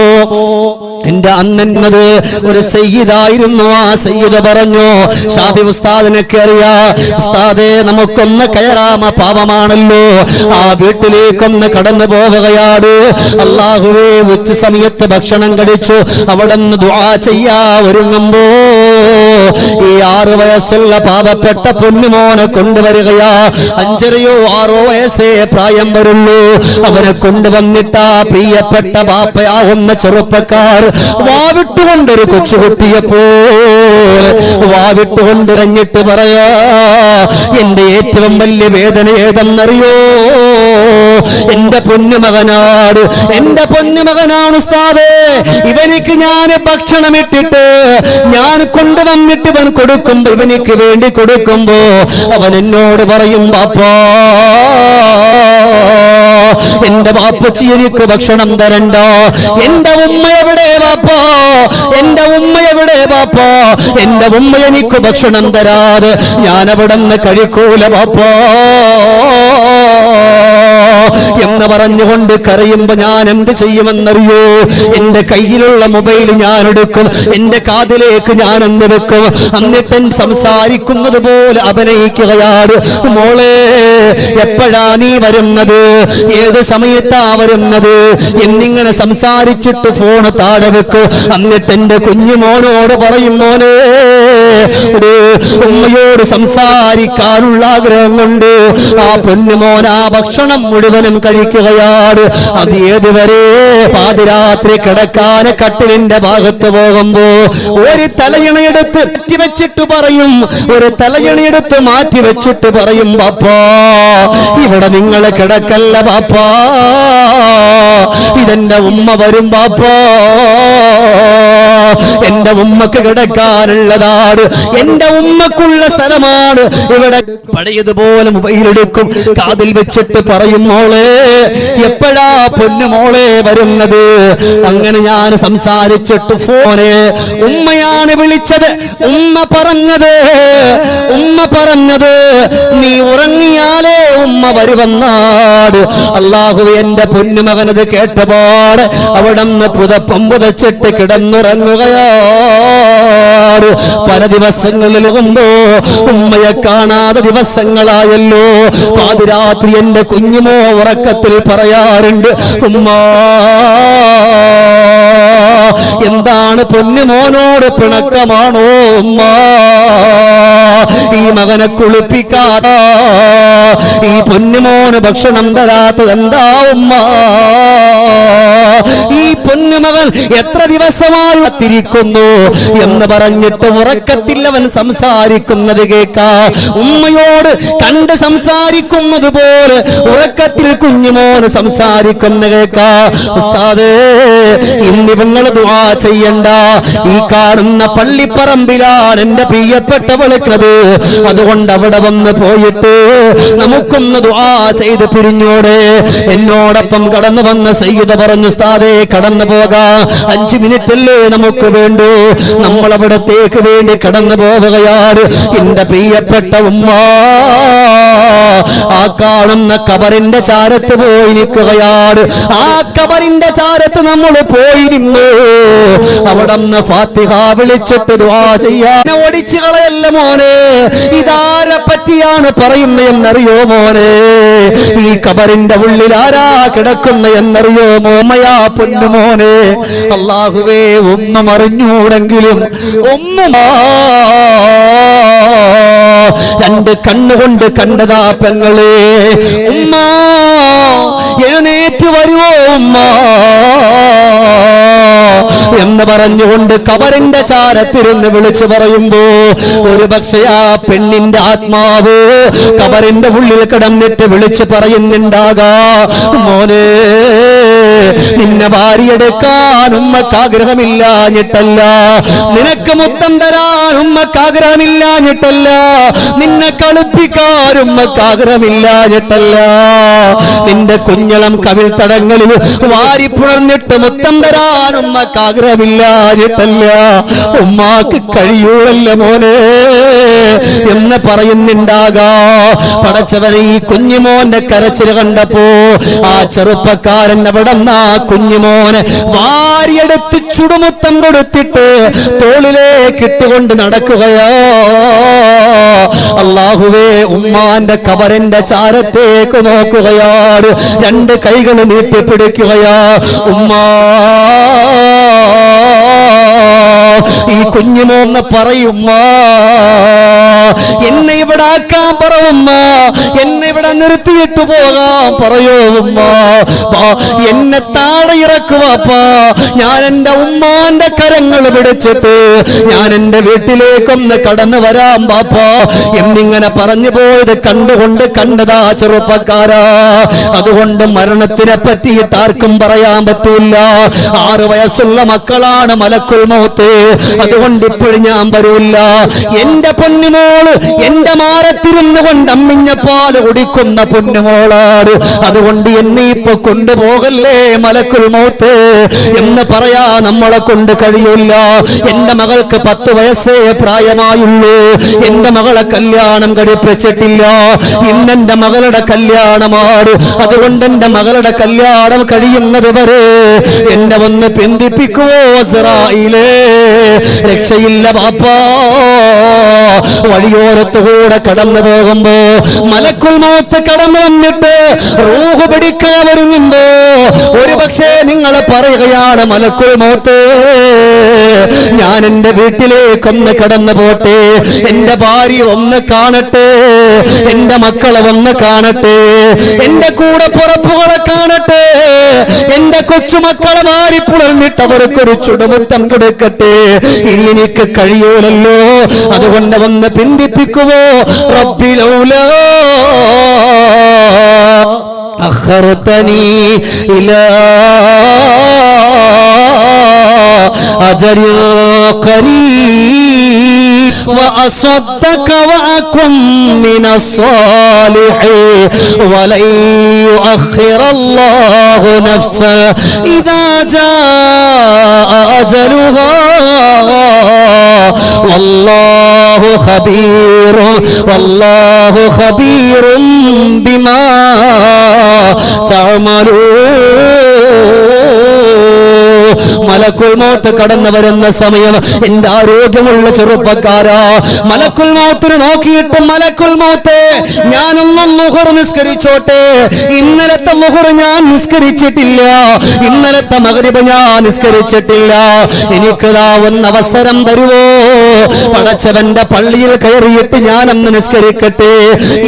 എന്റെ അന്നെന്നത് ഒരു സയ്യിദായിരുന്നു. ആ സയ്യിദ് പറഞ്ഞു, ഷാഫി ഉസ്താദിനൊക്കെ അറിയാ, ഉസ്താദേ, നമുക്കൊന്ന് കയറാമ പാപമാണല്ലോ. ആ വീട്ടിലേക്കൊന്ന് കടന്നു പോവുകയാണ്. അല്ലാഹുവേ, ഉച്ച സമയത്ത് ഭക്ഷണം കഴിച്ചു അവിടെ നിന്ന് ദുആ ചെയ്യാ ഒരുങ്ങുമ്പോ ഈ 6 വയസ്സുള്ള പാപപ്പെട്ട പൊന്നുമോനെ കൊണ്ടുവരികയാ. 5 or 6 വയസ്സേ പ്രായം വരുള്ളൂ. അവനെ കൊണ്ടുവന്നിട്ടാ പ്രിയപ്പെട്ട ബാപ്പയാവുന്ന ചെറുപ്പക്കാർ വാവിട്ടുകൊണ്ടൊരു കൊച്ചുകുട്ടിയപ്പോ വാവിട്ടുകൊണ്ടിറങ്ങിട്ട് പറയാ, എന്റെ ഏറ്റവും വലിയ വേദന ഏതെന്നറിയോ? എന്റെ പൊന്നുമകനാണ്, എന്റെ പൊന്നുമകനാണ് ഉസ്താദേ. ഇവനിക്ക് ഞാൻ ഭക്ഷണം ഇട്ടിട്ട് ഞാൻ കൊണ്ടുവന്നിട്ട് ഇവൻ കൊടുക്കുമ്പോ, ഇവനിക്ക് വേണ്ടി കൊടുക്കുമ്പോ അവൻ എന്നോട് പറയും, ബാപ്പാ, എന്റെ ബാപ്പച്ചി എനിക്ക് ഭക്ഷണം തരണ്ട. എന്റെ ഉമ്മ എവിടെ ബാപ്പാ? എന്റെ ഉമ്മ എവിടെ ബാപ്പാ? എന്റെ ഉമ്മ എനിക്ക് ഭക്ഷണം തരാതെ ഞാൻ അവിടെ നിന്ന് കഴിക്കൂല ബാപ്പാ എന്ന് പറഞ്ഞുകൊണ്ട് കരയുമ്പോ ഞാൻ എന്ത് ചെയ്യുമെന്നറിയോ? എന്റെ കയ്യിലുള്ള മൊബൈൽ ഞാൻ എടുക്കും, എന്റെ കാതിലേക്ക് ഞാൻ എന്ത് വെക്കും, എന്നിട്ട് സംസാരിക്കുന്നത് പോലെ അഭിനയിക്കുകയാണ്. മോളെ, എപ്പോഴാ നീ വരുന്നത്? ഏത് സമയത്താ വരുന്നത്? എന്നിങ്ങനെ സംസാരിച്ചിട്ട് ഫോണ് താഴെ വെക്കും. എന്നിട്ട് എന്റെ കുഞ്ഞുമോനോട് പറയും, മോനെ, ഉമ്മയോട് സംസാരിക്കാനുള്ള ആഗ്രഹം കൊണ്ട് ആ പൊന്നുമോൻ ആ ഭക്ഷണം മുഴുവനും കഴിക്കുകയാണ്. അത് ഏതുവരെ പാതിരാത്രി കിടക്കാൻ കട്ടിലിന്റെ ഭാഗത്ത് പോകുമ്പോ ഒരു തലയിണയെടുത്ത് മാറ്റിവെച്ചിട്ട് പറയും, ഒരു തലയിണയെടുത്ത് മാറ്റിവെച്ചിട്ട് പറയും, ബാപ്പാ ഇവിടെ നിങ്ങൾ കിടക്കല്ല ബാപ്പാ, ഇതെന്റെ ഉമ്മ വരും ബാപ്പാ, എന്റെ ഉമ്മക്ക് കിടക്കാനുള്ളതാണ്, എന്റെ ഉമ്മക്കുള്ള സ്ഥലമാണ് ഇവിടെ. പഴയതുപോലെ മൊബൈലെടുക്കും, കാതിൽ വെച്ചിട്ട് പറയും, മോളെ എപ്പോഴാ പൊന്നുമോളെ വരുന്നത്? അങ്ങനെ ഞാൻ സംസാരിച്ചിട്ട് ഫോനെ ഉമ്മയാണ് വിളിച്ചത്. ഉമ്മ പറഞ്ഞത് നീ ഉറങ്ങിയാലേ ഉമ്മ വരുവന്നാട്. അല്ലാഹു എന്റെ പൊന്നുമകനത് കേട്ടപാട് അവിടുന്ന് പുതപ്പം പുതച്ചിട്ട് കിടന്നുറങ്ങുകയാണ്. പല ദിവസങ്ങളിലുമ്പോ ഉമ്മയെ കാണാതെ ദിവസങ്ങളായല്ലോ. പാതിരാത്രി എന്റെ കുഞ്ഞുമോ ഉറക്കത്തിൽ പറയാറുണ്ട്, ഉമ്മ എന്താണ് പൊന്നുമോനോട് പിണക്കമാണോ ഉമ്മ? ഈ മകനെ കുളിപ്പിക്കാതെ ഈ പൊന്നുമോന് ഭക്ഷണം തരാത്തത് എന്താ ഉമ്മ? ഈ പൊന്നുമകൻ എത്ര ദിവസമായി തിരിക്കുന്നു എന്ന് പറഞ്ഞിട്ട് ഉറക്കത്തിൽ അവൻ സംസാരിക്കുന്നത് കേൾക്കാ. ഉമ്മയോട് കണ്ട് സംസാരിക്കുന്നത് പോലെ ഉറക്കത്തിൽ കുഞ്ഞുമോന് സംസാരിക്കുന്ന കേൾക്കാ. ഉസ്താദേ ഇന്നിവങ്ങൾ ദുആ ചെയ്യണ്ട, ഈ കാണുന്ന പള്ളിപ്പറമ്പിലാണ് എന്റെ പ്രിയപ്പെട്ട വിളിക്കുന്നത്, അതുകൊണ്ട് അവിടെ വന്ന് പോയിട്ട് നമുക്കൊന്ന് ദുആ ചെയ്ത് പിരിഞ്ഞോടെ. എന്നോടൊപ്പം കടന്നു വന്ന സയ്യിദ് പറഞ്ഞു, ഉസ്താദേ കടന്നു പോകാം, 5 മിനിറ്റല്ലേ നമുക്ക് വേണ്ടൂ. നമ്മൾ അവിടത്തേക്ക് വേണ്ടി കടന്നു പോവുകയാണ്. എന്റെ പ്രിയപ്പെട്ട ഉമ്മ ആ കാണുന്ന കബറിന്റെ ചാരത്ത് പോയി നിൽക്കുകയാണ്. ആ കബറിന്റെ ചാരത്ത് നമ്മൾ പോയി നിന്നു. അവിടെ ഫാത്തിഹ വിളിച്ചിട്ട് ദുആ ചെയ്യാൻ ഓടിച്ചു കളയല്ല മോനെ. ഇതാരെ പറ്റിയാണ് പറയുന്നതെന്നറിയോ മോനെ? ഈ കബറിന്റെ ഉള്ളിൽ ആരാ കിടക്കുന്ന എന്നറിയോ മോമയാ പൊന്നുമോനെ? അല്ലാഹുവേ ഒന്നും അറിഞ്ഞൂടെങ്കിലും ഒന്നും രണ്ട് കണ്ണുകൊണ്ട് കണ്ടതാ പെങ്ങളെ. ഉമ്മ എഴുന്നേറ്റ് വരുവോ ഉമ്മ എന്ന് പറഞ്ഞുകൊണ്ട് കബറിന്റെ ചാരത്തിരുന്ന് വിളിച്ചു പറയുമ്പോ ഒരു പക്ഷേ ആ പെണ്ണിന്റെ ആത്മാവ് കബറിന്റെ ഉള്ളിൽ കിടന്നിട്ട് വിളിച്ചു പറയുന്നുണ്ടാകാ, മോനെ നിന്നെ ഭാര്യയെടുക്കാൻ ഉമ്മക്ക് ആഗ്രഹമില്ലാഞ്ഞിട്ടല്ല, നിനക്ക് മുത്തം തരാൻ ഉമ്മക്ക് ആഗ്രഹമില്ലാഞ്ഞിട്ടല്ല, നിന്നെ കളിപ്പിക്കാൻ ഉമ്മക്ക് ആഗ്രഹമില്ലാഞ്ഞിട്ടല്ല, നിന്റെ കുഞ്ഞളം കവിൾ തടങ്ങളിൽ വാരിപ്പുണർന്നിട്ട് മുത്തം തരാൻ ഉമ്മക്ക് ആഗ്രഹമില്ലാഞ്ഞിട്ടല്ല, ഉമ്മാക്ക് കഴിയൂഴല്ല മോനെ എന്ന് പറയുന്നുണ്ടാകാ. പടച്ചവനെ ഈ കുഞ്ഞുമോന്റെ കരച്ചിൽ കണ്ടപ്പോ ആ ചെറുപ്പക്കാരൻ അവിടെ ആ കുഞ്ഞുമോനെ വാരിയെടുത്ത് ചുടുമുത്തം കൊടുത്തിട്ട് തോളിലേക്ക് ഇട്ടുകൊണ്ട് നടക്കുകയാ. അല്ലാഹുവേ ഉമ്മാന്റെ കബറിന്റെ ചാരത്തേക്ക് നോക്കുകയാണ്, 2 കൈകൾ നീട്ടിപ്പിടിക്കുകയാ. ഉമ്മാ ഈ കുഞ്ഞുമോന്ന് പറയുമ്മ, എന്നെ ഇവിടെ ആക്കാൻ പറയുമ്മ, എന്നെ ഇവിടെ നിർത്തിയിട്ട് പോകാൻ പറയോ ഉമ്മ, എന്നെ താഴെ ഇറക്കുവാപ്പാ, ഞാൻ എന്റെ ഉമ്മാന്റെ കരങ്ങൾ പിടിച്ചിട്ട് ഞാൻ എന്റെ വീട്ടിലേക്കൊന്ന് കടന്നു വരാം ബാപ്പാ എന്നിങ്ങനെ പറഞ്ഞു പോയത് കണ്ടുകൊണ്ട് കണ്ടതാ ചെറുപ്പക്കാരാ. അതുകൊണ്ട് മരണത്തിനെ പറ്റിയിട്ട് ആർക്കും പറയാൻ പറ്റൂല. 6 വയസ്സുള്ള മക്കളാണ് മലക്കുൽ മൗത്ത്. അതുകൊണ്ട് ഇപ്പോഴും ഞാൻ വരൂല്ല. എന്റെ പൊന്നുമോള് എന്റെ മാറത്തിരുന്ന് കൊണ്ട് അമ്മിഞ്ഞ പാല് കുടിക്കുന്ന പൊന്നുമോളാണ്. അതുകൊണ്ട് എന്നെ ഇപ്പൊ കൊണ്ടുപോകല്ലേ മലക്കുൽ മൗത്ത് എന്ന് പറയാ നമ്മളെ കൊണ്ട് കഴിയില്ല. എന്റെ മകൾക്ക് 10 വയസ്സേ പ്രായമായുള്ളൂ. എന്റെ മകളെ കല്യാണം കഴിപ്പിച്ചിട്ടില്ല. ഇന്നെന്റെ മകളുടെ കല്യാണമാണ്. അതുകൊണ്ട് എന്റെ മകളുടെ കല്യാണം കഴിയുന്നത് വരെ എന്നെ ഒന്ന് പിന്തിപ്പിക്കുവോ ഇസ്രായേലേ, രക്ഷയില്ല ബാപ്പാ. വഴിയോരത്തുകൂടെ കടന്നു പോകുമ്പോ മലക്കുൽ മൗത്ത് കടന്നു വന്നിട്ട് റൂഹ് പിടിക്കാൻ ഒരുങ്ങുമ്പോ ഒരു പക്ഷേ നിങ്ങൾ പറയുകയാണ്, മലക്കുൽ മൗത്ത് ഞാൻ എന്റെ വീട്ടിലേക്കൊന്ന് കടന്നു പോട്ടെ, എന്റെ ഭാര്യ ഒന്ന് കാണട്ടെ, എന്റെ മക്കളെ ഒന്ന് കാണട്ടെ, എന്റെ കൂടെ പുറപ്പുകളെ കാണട്ടെ, എന്റെ കൊച്ചുമക്കളെ മാറി പുലർന്നിട്ട് അവർക്കൊരു ചുടുമുത്തം കൊടുക്കട്ടെ. ഇനി എനിക്ക് കഴിയൂലല്ലോ, അതുകൊണ്ട് ഒന്ന് പിന്തിപ്പിക്കുവോ. റബ്ബി ലൗലാ അഖർതനി ഇലാ അജരിൻ ഖരീബ് وأصدق وأكن من الصالحين ولن يؤخر الله نفسا إذا جاء أجلها والله خبير بما تعملون. മലക്കുൽ മൗത്ത് കടന്നു വരുന്ന സമയം എന്റെ ആരോഗ്യമുള്ള ചെറുപ്പക്കാരാ, മലക്കുൽ മൗത്തിനെ നോക്കിയിട്ട് മലക്കുൽ മൗത്ത് ഞാനൊന്നും ളുഹർ നിസ്കരിച്ചോട്ടെ, ഇന്നലത്തെ ളുഹർ ഞാൻ നിസ്കരിച്ചിട്ടില്ല, ഇന്നലത്തെ മഗ്രിബ് ഞാൻ നിസ്കരിച്ചിട്ടില്ല, എനിക്കതാ ഒന്ന് അവസരം തരുവോ, പടച്ചവന്റെ പള്ളിയിൽ കയറിയിട്ട് ഞാനൊന്ന് നിസ്കരിക്കട്ടെ.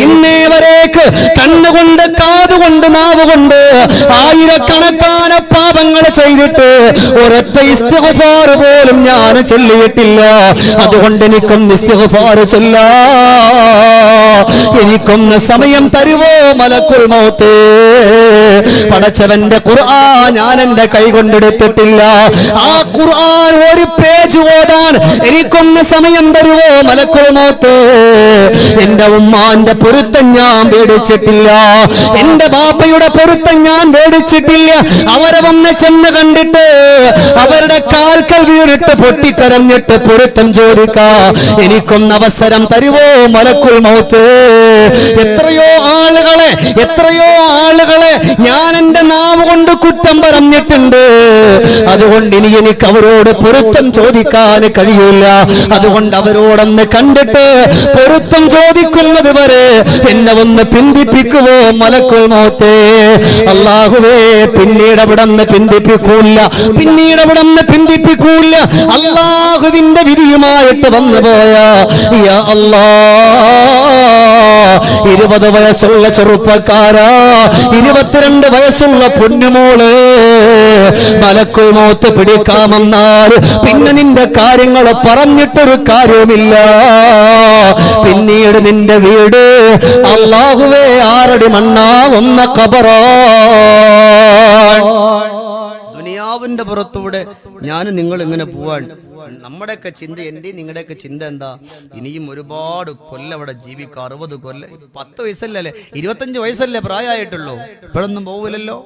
ഇന്നേ വരേക്ക് കണ്ണുകൊണ്ട് കാതുകൊണ്ട് നാവുകൊണ്ട് ആയിരക്കണക്കാന പാപങ്ങൾ ചെയ്തിട്ട് ഒരൊറ്റ ഇസ്തിഗ്ഫാർ പോലും ഞാൻ ചൊല്ലിയിട്ടില്ല, അതുകൊണ്ട് എനിക്കൊന്ന് ഇസ്തിഗ്ഫാർ ചൊല്ലാ, എനിക്കൊന്ന് സമയം തരുവോ മലക്കുൽ മൗത്ത്. പടച്ചവന്റെ ഖുർആൻ ഞാൻ എന്റെ കൈ കൊണ്ടെടുത്തിട്ടില്ല, ആ ഖുർആൻ ഒരു പേജ് ഓതാൻ എനിക്കൊന്ന് സമയം തരുവോ മലക്കുൽ മൗത്ത്. എന്റെ ഉമ്മാന്റെ പൊരുത്തം ഞാൻ പേടിച്ചിട്ടില്ല, എന്റെ ബാപ്പയുടെ പൊരുത്തം ഞാൻ പേടിച്ചിട്ടില്ല. അവരെ വന്ന് ചെന്ന് കണ്ടിട്ട് അവരുടെ കാൽക്കൽ വീണിട്ട് പൊട്ടിക്കരഞ്ഞിട്ട് പൊരുത്തം ചോദിക്കാ, എനിക്കൊന്ന് അവസരം തരുവോ മലക്കുൽ മൗത്ത്. എത്രയോ ആളുകളെ ഞാൻ എന്റെ നാവ് കൊണ്ട് കുറ്റം പറഞ്ഞിട്ടുണ്ട്, അതുകൊണ്ട് ഇനി എനിക്ക് അവരോട് പൊരുത്തം ചോദിക്കാൻ കഴിയില്ല, അതുകൊണ്ട് അവരോടൊന്ന് കണ്ടിട്ട് പൊരുത്തം ചോദിക്കുന്നത് വരെ എന്നെ ഒന്ന് പിന്തിപ്പിക്കുവോ മലക്കുൽ മൗത്ത്. അല്ലാഹുവേ, പിന്നീട് അവിടെ നിന്ന് പിന്തിപ്പിക്കൂല, അല്ലാഹുവിന്റെ വിധിയുമായിട്ട് വന്നു പോയാ യാ അല്ലാഹ്. 20 വയസ്സുള്ള ചെറുപ്പക്കാരാ, 22 വയസ്സുള്ള പൊന്നുമോള്, മലക്കുൽ മൗത്ത് പിടിക്കാമെന്നാൽ പിന്നെ നിന്റെ കാര്യങ്ങൾ പറഞ്ഞിട്ടൊരു കാര്യവുമില്ല. പിന്നീട് നിന്റെ വീട് അല്ലാഹുവേ 6 അടി മണ്ണാവുന്ന ഖബറാ. ദുനിയാവിന്റെ പുറത്തൂടെ ഞാൻ നിങ്ങൾ ഇങ്ങനെ പോവാൻ നമ്മുടെയൊക്കെ ചിന്ത, എന്റെയും നിങ്ങളുടെയൊക്കെ ചിന്ത എന്താ? ഇനിയും ഒരുപാട് കൊല്ലം അവിടെ ജീവിക്കുക, 60 കൊല്ലം, 10 വയസ്സല്ലേ, 25 വയസ്സല്ലേ പ്രായമായിട്ടുള്ളൂ, ഇപ്പോഴൊന്നും പോവില്ലല്ലോ.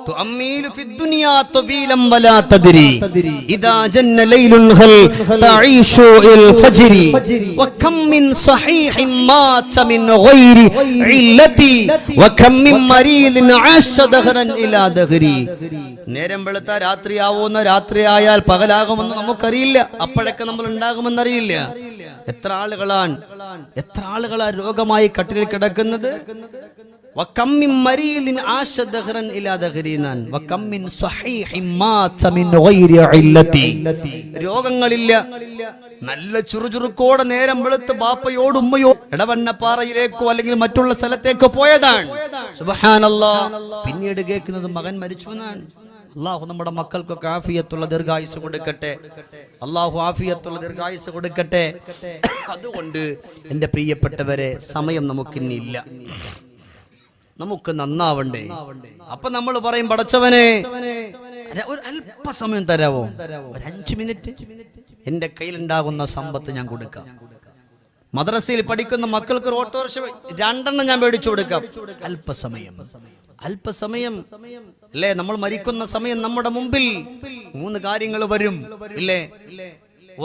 തുഅമ്മീലു ഫിദ്ദുനിയാ തവീലൻ വലാ തദ്രി ഇദാ ജന്ന ലൈലുൽ ഹൽ തഈശു ഇൽ ഫജ്രി വകം മിൻ സ്വഹീഹിൻ മാത മിൻ ഗൈരി ഇല്ലതി വകം മിൻ മരീദിൻ ആശ ദഹറൻ ഇലാ ദഹരി. നേരം വെളുത്ത രാത്രിയാവുന്ന, രാത്രിയായാൽ പകലാകുമെന്ന് നമുക്കറിയില്ല, അപ്പോഴൊക്കെ നമ്മൾ ഉണ്ടാകുമെന്നറിയില്ല. എത്ര ആളുകളാ രോഗമായി കട്ടിലിൽ കിടക്കുന്നത്. രോഗങ്ങളില്ല, നല്ല ചുറുചുറുക്കോടെ നേരം വെളുത്ത് ബാപ്പയോട് ഉമ്മയോ എടവണ്ണപ്പാറയിലേക്കോ അല്ലെങ്കിൽ മറ്റുള്ള സ്ഥലത്തേക്കോ പോയതാണ്. സുബ്ഹാനല്ലാഹ്, പിന്നീട് കേൾക്കുന്നത് മകൻ മരിച്ചു എന്നാണ്. അള്ളാഹു നമ്മുടെ മക്കൾക്കൊക്കെ ആഫിയത്തുള്ള ദീർഘായുസ് കൊടുക്കട്ടെ, അള്ളാഹു ആഫിയത്തുള്ള ദീർഘായുസ് കൊടുക്കട്ടെ. അതുകൊണ്ട് എൻ്റെ പ്രിയപ്പെട്ടവരെ, സമയം നമുക്കിന്നില്ല, നമുക്ക് നന്നാവണ്ടേ. അപ്പൊ നമ്മൾ പറയും, പടച്ചവനെ ഒരു അല്പസമയം തരാവോ, ഒരു 5 മിനിറ്റ് എന്റെ കയ്യിലുണ്ടാകുന്ന സമ്പത്ത് ഞാൻ കൊടുക്കാം. മദ്രസയിൽ പഠിക്കുന്ന മക്കൾക്ക് ഒരു ഓട്ടോറിക്ഷ 2 ഞാൻ മേടിച്ചു കൊടുക്കാം. അല്പസമയം അല്ലേ, നമ്മൾ മരിക്കുന്ന സമയം നമ്മുടെ മുമ്പിൽ 3 കാര്യങ്ങൾ വരും ഇല്ലേ.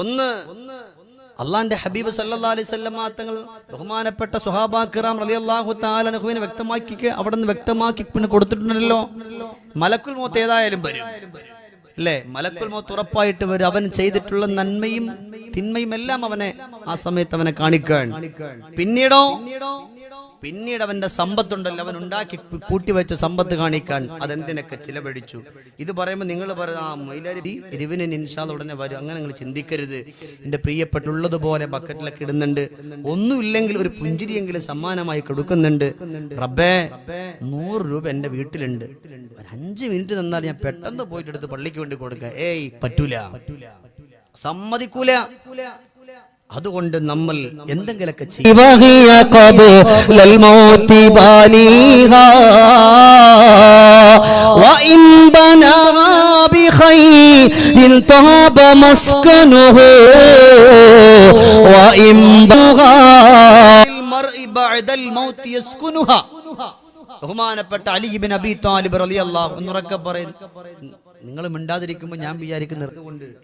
ഒന്ന്, അള്ളാന്റെ ഹബീബ് സല്ലല്ലാഹു അലൈഹി വസല്ലം തങ്ങൾ ബഹുമാനപ്പെട്ട സ്വഹാബാ കിറാം റളിയല്ലാഹു തആല അൻഹുവിനെ വ്യക്തമാക്കി പിന്നെ കൊടുത്തിട്ടുണ്ടല്ലോ, മലക്കുൽ മൗത്ത് ഏതായാലും വരും അല്ലേ? മലക്കുൽ മൗത്ത് ഉറപ്പായിട്ട് വരും. അവൻ ചെയ്തിട്ടുള്ള നന്മയും തിന്മയും എല്ലാം അവനെ ആ സമയത്ത് അവനെ കാണിക്കാൻ. പിന്നീട് അവന്റെ സമ്പത്തുണ്ടല്ലോ, അവൻ ഉണ്ടാക്കി കൂട്ടിവെച്ച സമ്പത്ത് കാണിക്കാൻ അതെന്തിനൊക്കെ ചിലവഴിച്ചു. ഇത് പറയുമ്പോൾ നിങ്ങൾ മൈലാരി ഇരുവിന് ഇൻഷാല്ലാഹ് ഉടനെ വരും, അങ്ങനെ നിങ്ങൾ ചിന്തിക്കരുത്. എൻ്റെ പ്രിയപ്പെട്ടുള്ളതുപോലെ ബക്കറ്റിലൊക്കെ ഇടുന്നുണ്ട്, ഒന്നുമില്ലെങ്കിൽ ഒരു പുഞ്ചിരിയെങ്കിലും സമ്മാനമായി കൊടുക്കുന്നുണ്ട്. റബ്ബേ 100 രൂപ എൻ്റെ വീട്ടിലുണ്ട്, ഒരു 5 മിനിറ്റ് തന്നാൽ ഞാൻ പെട്ടെന്ന് പോയിട്ട് എടുത്ത് പള്ളിക്ക് വേണ്ടി കൊടുക്കാം. ഏയ് പറ്റൂല, സമ്മതിക്കൂല. അതുകൊണ്ട് നമ്മൾ എന്തെങ്കിലൊക്കെ ബഹുമാനപ്പെട്ട അലി ഇബ്നു അബീ ത്വാലിബ് റളിയല്ലാഹു അൻഹു ഉറക്കെ പറയുന്നു, നിങ്ങൾ മിണ്ടാതിരിക്കുമ്പോൾ ഞാൻ വിചാരിക്കുന്നത്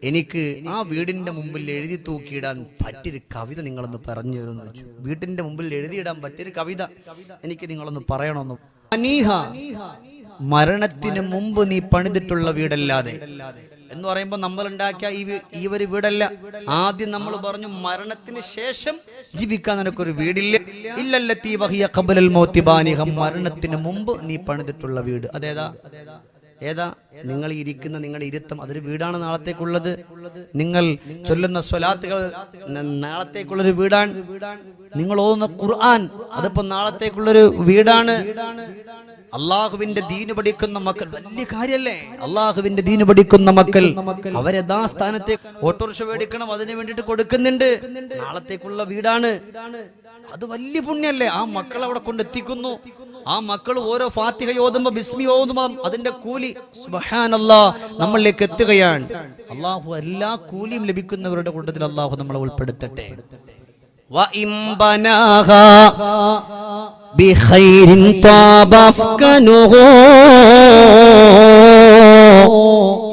എനിക്ക് ആ വീടിന്റെ മുമ്പിൽ എഴുതി തൂക്കിയിടാൻ പറ്റിയൊരു കവിത നിങ്ങളൊന്ന് പറഞ്ഞു തരുമെന്ന് വെച്ചു. വീട്ടിന്റെ മുമ്പിൽ എഴുതിയിടാൻ പറ്റിയൊരു കവിത എനിക്ക് നിങ്ങളൊന്ന് പറയണമെന്ന്. അനീഹ, മരണത്തിന് മുമ്പ് നീ പണിതിട്ടുള്ള വീടല്ലാതെ എന്ന് പറയുമ്പോൾ നമ്മൾ ഉണ്ടാക്കിയ ഈ ഒരു വീടല്ല. ആദ്യം നമ്മൾ പറഞ്ഞു മരണത്തിന് ശേഷം ജീവിക്കാൻ നിനക്കൊരു വീടില്ല. ഇല്ലല്ലത്തി വഹിയ ഖബലൽ മൗതി ബാനിഹ, മരണത്തിന് മുമ്പ് നീ പണിതിട്ടുള്ള വീട്. ഏതാ? നിങ്ങൾ ഇരിക്കുന്ന നിങ്ങളുടെ ഇരുത്തം അതൊരു വീടാണ് നാളത്തേക്കുള്ളത്. നിങ്ങൾ ചൊല്ലുന്ന സ്വലാത്തുകൾ നാളത്തേക്കുള്ളൊരു വീടാണ്. നിങ്ങൾ ഓതുന്ന ഖുർആൻ അതിപ്പോ നാളത്തേക്കുള്ളൊരു വീടാണ്. അള്ളാഹുവിന്റെ ദീന് പഠിക്കുന്ന മക്കൾ വലിയ കാര്യല്ലേ? അള്ളാഹുവിന്റെ ദീന് പഠിക്കുന്ന മക്കൾ അവരെതാ സ്ഥാനത്തേക്ക് ഓട്ടോറിക്ഷ മേടിക്കണം, അതിന് വേണ്ടിയിട്ട് കൊടുക്കുന്നുണ്ട്. നാളത്തേക്കുള്ള വീടാണ്. അത് വലിയ പുണ്യല്ലേ? ആ മക്കൾ അവിടെ കൊണ്ടെത്തിക്കുന്നു. ആ മക്കൾ ഓരോ ഫാത്തിഹ ഓതുമ്പോ ബിസ്മി ഓതുമ്പോ അതിന്റെ കൂലി സുബ്ഹാനല്ലാഹ് നമ്മളിലേക്ക് എത്തുകയാണ്. അള്ളാഹു എല്ലാ കൂലിയും ലഭിക്കുന്നവരുടെ കൂട്ടത്തിൽ അള്ളാഹു നമ്മളെ ഉൾപ്പെടുത്തട്ടെ.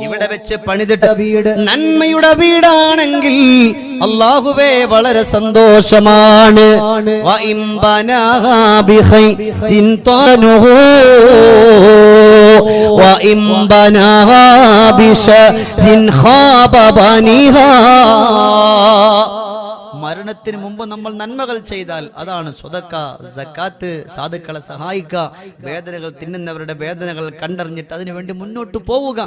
ഇവിടെ വെച്ച് പണിതിട്ട വീട് നന്മയുടെ വീടാണെങ്കിൽ അല്ലാഹുവേ വളരെ സന്തോഷമാണ്. മരണത്തിന് മുമ്പ് നമ്മൾ നന്മകൾ ചെയ്താൽ അതാണ് സ്വതക്ക, സക്കാത്ത്, സാധുക്കളെ സഹായിക്കുക, വേദനകൾ തിന്നുന്നവരുടെ വേദനകൾ കണ്ടറിഞ്ഞിട്ട് അതിനുവേണ്ടി മുന്നോട്ട് പോവുക.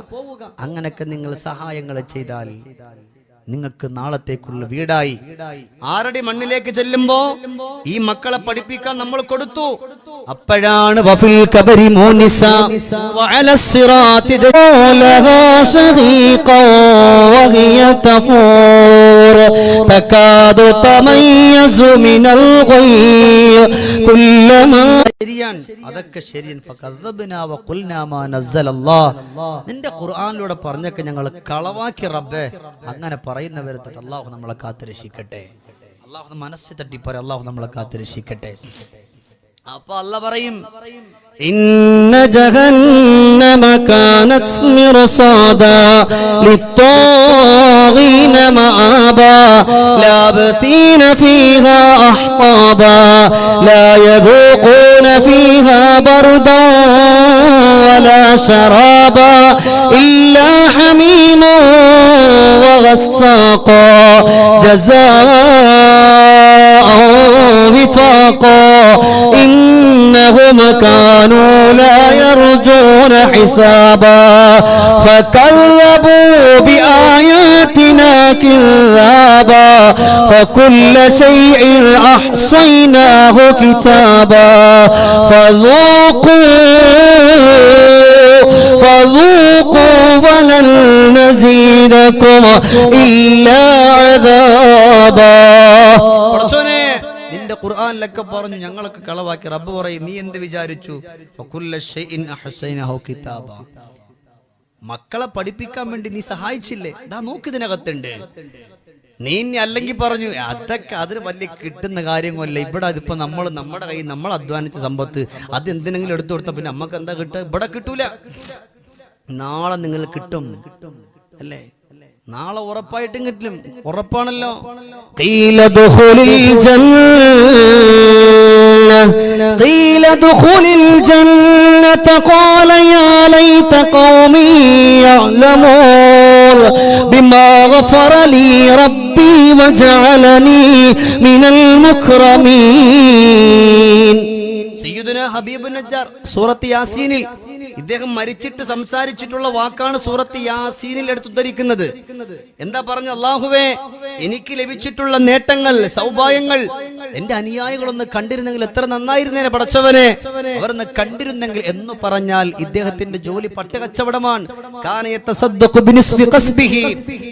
അങ്ങനെയൊക്കെ നിങ്ങൾ സഹായങ്ങൾ ചെയ്താൽ നിങ്ങൾക്ക് നാളത്തേക്കുള്ള വീടായി. ആറടി മണ്ണിലേക്ക് ചെല്ലുമ്പോ ഈ മക്കളെ പഠിപ്പിക്കാൻ നമ്മൾ കൊടുത്തു. അപ്പോഴാണ് വഫിൽ കബരി മൂനിസ വഅല സിറാത്തി ലഹാ ശരീഖാ വഹിയ തഫൂർ തകാദു തമയ്യസു മിനൽ ഗയ്യ കുല്ലമാ. ശരിയാണ്, അതൊക്കെ ശരിയാണ്. ഫകദബ്നാ വഖുൽനാ മാ നസ്സലല്ലാഹ്, നിന്റെ ഖുർആനിലൂടെ പറഞ്ഞൊക്കെ ഞങ്ങൾ കളവാക്കി റബ്ബേ. അങ്ങനെ പറയുന്നവരെ തൊട്ട് അല്ലാഹു നമ്മളെ കാത്തുരക്ഷിക്കട്ടെ. അല്ലാഹു മനസ്സ് തട്ടിപ്പോരെ, അല്ലാഹു നമ്മളെ കാത്തുരക്ഷിക്കട്ടെ. അപ്പൊ അല്ലാഹു പറയും, ഇന്ന ജഹന്നമ കാനത് മിർസാദാ ലിത്വാഗീന മആബാ ലാബതീന ഫീഹാ അഹ്ഖാബാ ലാ യദൂഖൂന ഫീഹാ ബർദാ വലാ ശറാബാ ഇല്ലാ ഹമീമാ വഗസ്സാഖാ ജസാഅൻ വിഫാഖാ إنهم كانوا لا يرجون حسابا فكذبوا بآياتنا كذابا وكل شيء أحصيناه كتابا فذوقوا ولن نزيدكم إلا عذابا. നിന്റെ ഖുർആനിലൊക്കെ പറഞ്ഞു ഞങ്ങളൊക്കെ കളവാക്കി. റബ്ബ് പറയും, നീ എന്ത് വിചാരിച്ചു? മക്കളെ പഠിപ്പിക്കാൻ വേണ്ടി നീ സഹായിച്ചില്ലേ? ദാ നോക്കിതിനകത്തുണ്ട്. നീ അല്ലെങ്കിൽ പറഞ്ഞു അതൊക്കെ അതിന് വലിയ കിട്ടുന്ന കാര്യമല്ല. ഇവിടെ അതിപ്പോ നമ്മുടെ കയ്യിൽ നമ്മൾ അധ്വാനിച്ച സമ്പത്ത് അത് എന്തിനെങ്കിലും എടുത്തു കൊടുത്താൽ പിന്നെ നമ്മക്ക് എന്താ കിട്ടുക? ഇവിടെ കിട്ടൂല. നാളെ നിങ്ങൾ കിട്ടും അല്ലേ? നാളെ ഉറപ്പായിട്ടും കിട്ടും, ഉറപ്പാണല്ലോ. قيل ادخل الجنة الجنة قال يا ليت قومي يعلمون بما غفر لي ربي وجعلني من المكرمين. സയ്യിദുനാ ഹബീബ് നജ്ജാർ സൂറത്ത് യാസീനിൽ ഇദ്ദേഹം മരിച്ചിട്ട് സംസാരിച്ചിട്ടുള്ള വാക്കാണ് സൂറത്ത് യാസീനിൽ എടുത്തുദ്ധരിക്കുന്നത്. എന്താ പറഞ്ഞ? അല്ലാഹുവേ, എനിക്ക് ലഭിച്ചിട്ടുള്ള നേട്ടങ്ങൾ, സൗഭാഗ്യങ്ങൾ എന്റെ അനുയായികളൊന്ന് കണ്ടിരുന്നെങ്കിൽ എത്ര നന്നായിരുന്നേനെ പടച്ചവനെ. അവരൊന്ന് കണ്ടിരുന്നെങ്കിൽ എന്ന് പറഞ്ഞാൽ ഇദ്ദേഹത്തിന്റെ ജോലി പട്ടുകച്ചവടമാണ്.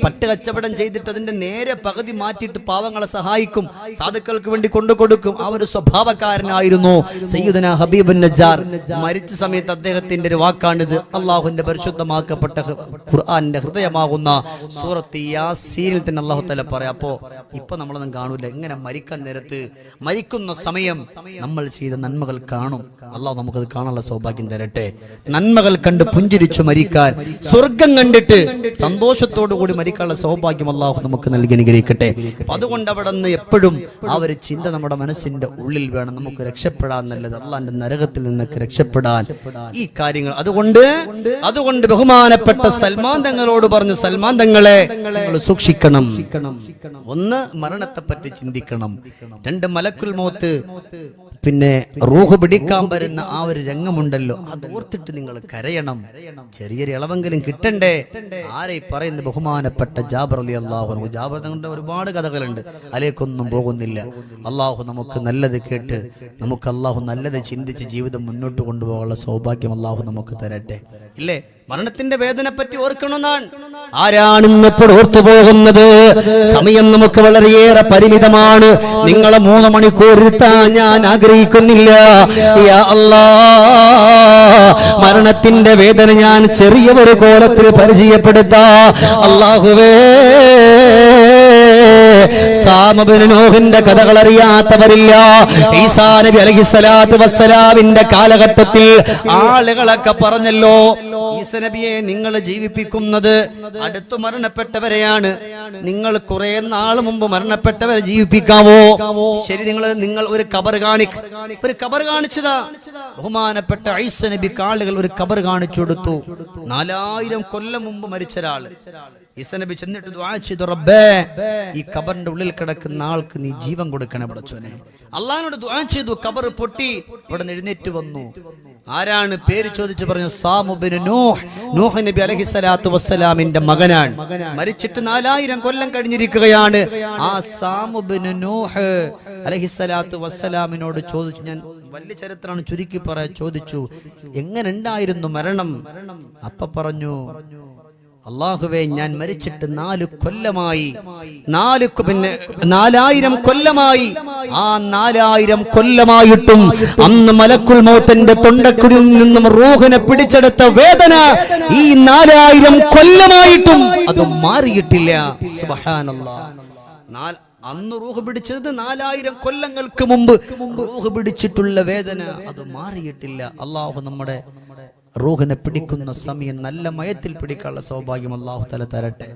പട്ടുകച്ചവടം ചെയ്തിട്ട് അതിന്റെ നേരെ പകുതി മാറ്റിയിട്ട് പാവങ്ങളെ സഹായിക്കും, സാധുക്കൾക്ക് വേണ്ടി കൊണ്ടുകൊടുക്കും. ആ ഒരു സ്വഭാവക്കാരനായിരുന്നു സയ്യിദുനാ ഹബീബ് നജ്ജാർ. മരിച്ച സമയത്ത് അദ്ദേഹത്തിന്റെ ഒരു വാക്കാണിത്. അള്ളാഹുവിന്റെ പരിശുദ്ധമാക്കപ്പെട്ട ഖുർആന്റെ ഹൃദയമാകുന്ന സൂറത്ത് യാസീനിൽ തന്നെ അള്ളാഹു തആല പറയാം. അപ്പോ ഇപ്പൊ നമ്മളൊന്നും കാണൂല. ഇങ്ങനെ മരിക്കാൻ നേരത്ത്, മരിക്കുന്ന സമയം നമ്മൾ ചെയ്ത നന്മകൾ കാണും. അള്ളാഹു നമുക്കത് കാണാനുള്ള സൗഭാഗ്യം തരട്ടെ. നന്മകൾ കണ്ട് പുഞ്ചിരിച്ചു മരിക്കാൻ, സ്വർഗം കണ്ടിട്ട് സന്തോഷത്തോടു കൂടി മരിക്കാനുള്ള സൗഭാഗ്യം അള്ളാഹു നമുക്ക് നൽകി അനുഗ്രഹിക്കട്ടെ. അതുകൊണ്ട് അവിടെ നിന്ന് എപ്പോഴും ആ ഒരു ചിന്ത നമ്മുടെ മനസ്സിന്റെ ഉള്ളിൽ വേണം. നമുക്ക് രക്ഷപ്പെടാൻ നല്ലത് അള്ളാന്റെ നരകത്തിൽ നിന്നൊക്കെ രക്ഷപ്പെടാൻ ഈ കാര്യങ്ങൾ. അതുകൊണ്ട് ബഹുമാനപ്പെട്ട സൽമാൻ തങ്ങളോട് പറഞ്ഞു, സൽമാൻ തങ്ങളെ നിങ്ങൾ സൂക്ഷിക്കണം. ഒന്ന്, മരണത്തെ പറ്റി ചിന്തിക്കണം. രണ്ട്, മലക്കുൽ മൗത്ത് പിന്നെ റൂഹ് പിടിക്കാൻ വരുന്ന ആ ഒരു രംഗമുണ്ടല്ലോ, അത് ഓർത്തിട്ട് നിങ്ങൾ കരയണം. ചെറിയൊരു ഇളവെങ്കിലും കിട്ടണ്ടേ. ആരെ പറയുന്ന ബഹുമാനപ്പെട്ട ജാബർ റളിയല്ലാഹു അൻഹു. ജാബർ തങ്ങളുടെ ഒരുപാട് കഥകളുണ്ട്, അതിലേക്കൊന്നും പോകുന്നില്ല. അള്ളാഹു നമുക്ക് നല്ലത് കേട്ട്, നമുക്ക് അള്ളാഹു നല്ലത് ചിന്തിച്ച് ജീവിതം മുന്നോട്ട് കൊണ്ടുപോകാനുള്ള സൗഭാഗ്യം അള്ളാഹു നമുക്ക് തരട്ടെ. ഇല്ലേ? മരണത്തിന്റെ വേദന പറ്റി ഓർക്കണമെന്നാണ്. ആരാണിന്ന് ഇപ്പോൾ ഓർത്തു പോകുന്നത്? സമയം നമുക്ക് വളരെയേറെ പരിമിതമാണ്. നിങ്ങളെ 3 മണിക്കൂർ ഇരുത്താൻ ഞാൻ ആഗ്രഹിക്കുന്നില്ല. യാ അല്ലാഹ്, മരണത്തിന്റെ വേദന ഞാൻ ചെറിയ ഒരു കോലത്തിൽ പരിചയപ്പെടുത്താ. അല്ലാഹുവേ, സാം ഇബ്നു നൂഹിന്റെ കഥകൾ അറിയാത്തവരില്ല. ഈസാ നബി അലൈഹിസ്സലാത്തു വസ്സലാമിന്റെ കാലഘട്ടത്തിൽ ആളുകളൊക്കെ പറഞ്ഞല്ലോ, ഈസാ നബിയെ നിങ്ങൾ ജീവിപ്പിക്കുന്നത് അടുത്തു മരണപ്പെട്ടവരെയാണ്, നിങ്ങൾ കുറെ നാൾ മുമ്പ് മരണപ്പെട്ടവരെ ജീവിപ്പിക്കാവോ? ശരി, നിങ്ങൾ ഒരു ഖബർ കാണിച്ചതാ. ബഹുമാനപ്പെട്ട ഈസാ നബിക്ക് ആളുകൾ ഒരു ഖബർ കാണിച്ചു കൊടുത്തു. 4000 കൊല്ലം മുമ്പ് മരിച്ച ഒരാൾ. ഈസാ നബി ചെന്നിട്ട് ദുആ ചെയ്തു, റബ്ബേ, ഈ ഖബറിന്റെ ഉള്ളിൽ കിടക്കുന്ന ആൾക്ക് നീ ജീവൻ കൊടുക്കണേ പടച്ചോനെ. അള്ളാഹിനോട് ദുആ ചെയ്തു. ഖബർ പൊട്ടി, അവിടെ എഴുന്നേറ്റ് വന്നു. ആരാണ്? പേര് ചോദിച്ചു പറഞ്ഞു, സാം ഇബ്നു നൂഹ്. നൂഹ് നബി അലൈഹിസ്സലാത്തു വസ്സലാമിന്റെ മകനാണ്. മരിച്ചിട്ട് 4000 കൊല്ലം കഴിഞ്ഞിരിക്കുകയാണ്. ആ സാം ഇബ്നു നൂഹ് അലൈഹിസ്സലാത്തു വസ്സലാമിനോട് ചോദിച്ചു, ഞാൻ വലിയ ചരിത്രമാണ് ചുരുക്കി ചോദിച്ചു, എങ്ങനെ ഉണ്ടായിരുന്നു മരണം? അപ്പ പറഞ്ഞു, അല്ലാഹുവേ, ഞാൻ മരിച്ചിട്ട് 4 കൊല്ലമായി. 4000 കൊല്ലമായി. ആ 4000 കൊല്ലമായിട്ടും അന്ന് മലക്കുൽ മൗത്തിന്റെ തൊണ്ടക്കുഴിയിൽ നിന്നും റൂഹിനെ പിടിച്ചെടുത്ത വേദന ഈ 4000 കൊല്ലമായിട്ടും അത് മാറിയിട്ടില്ല. സുബ്ഹാനല്ലാഹ്. അന്ന് റൂഹ് പിടിച്ചത് 4000 കൊല്ലങ്ങൾക്ക് മുമ്പ് റൂഹ് പിടിച്ചിട്ടുള്ള വേദന അത് മാറിയിട്ടില്ല. അല്ലാഹു നമ്മുടെ റൂഹിനെ പിടിക്കുന്ന സമയം നല്ല മയത്തിൽ പിടിക്കാനുള്ള സൗഭാഗ്യം അല്ലാഹു തആല തരട്ടെ.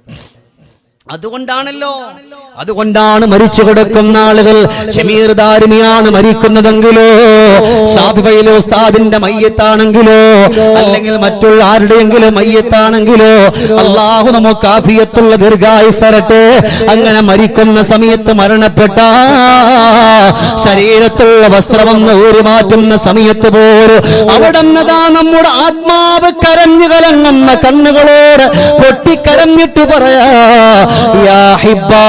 അതുകൊണ്ടാണ് മരിച്ചു കിടക്കുന്ന ആളുകൾ ഷമീർ ദാരിമിയാണ് മരിക്കുന്നതെങ്കിലോ, ഷാഫിഈ ഉസ്താദിന്റെ മയ്യത്താണെങ്കിലോ, അല്ലെങ്കിൽ മറ്റുള്ള ആരുടെയെങ്കിലും മയ്യത്താണെങ്കിലോ, അല്ലാഹു നമുക്ക് ആഫിയത്തുള്ള ദീർഘായുസ് തരട്ടെ. അങ്ങനെ മരിക്കുന്ന സമയത്ത് മരണപ്പെട്ട ശരീരത്തുള്ള വസ്ത്രമൊന്ന് ഊരി മാറ്റുന്ന സമയത്ത് പോലും അവിടെ നിന്നതാ നമ്മുടെ ആത്മാവ് കരഞ്ഞു കലങ്ങുന്ന കണ്ണുകളോട് പൊട്ടിക്കരഞ്ഞിട്ട് പറയാ, യാ ഹിബ്ബാ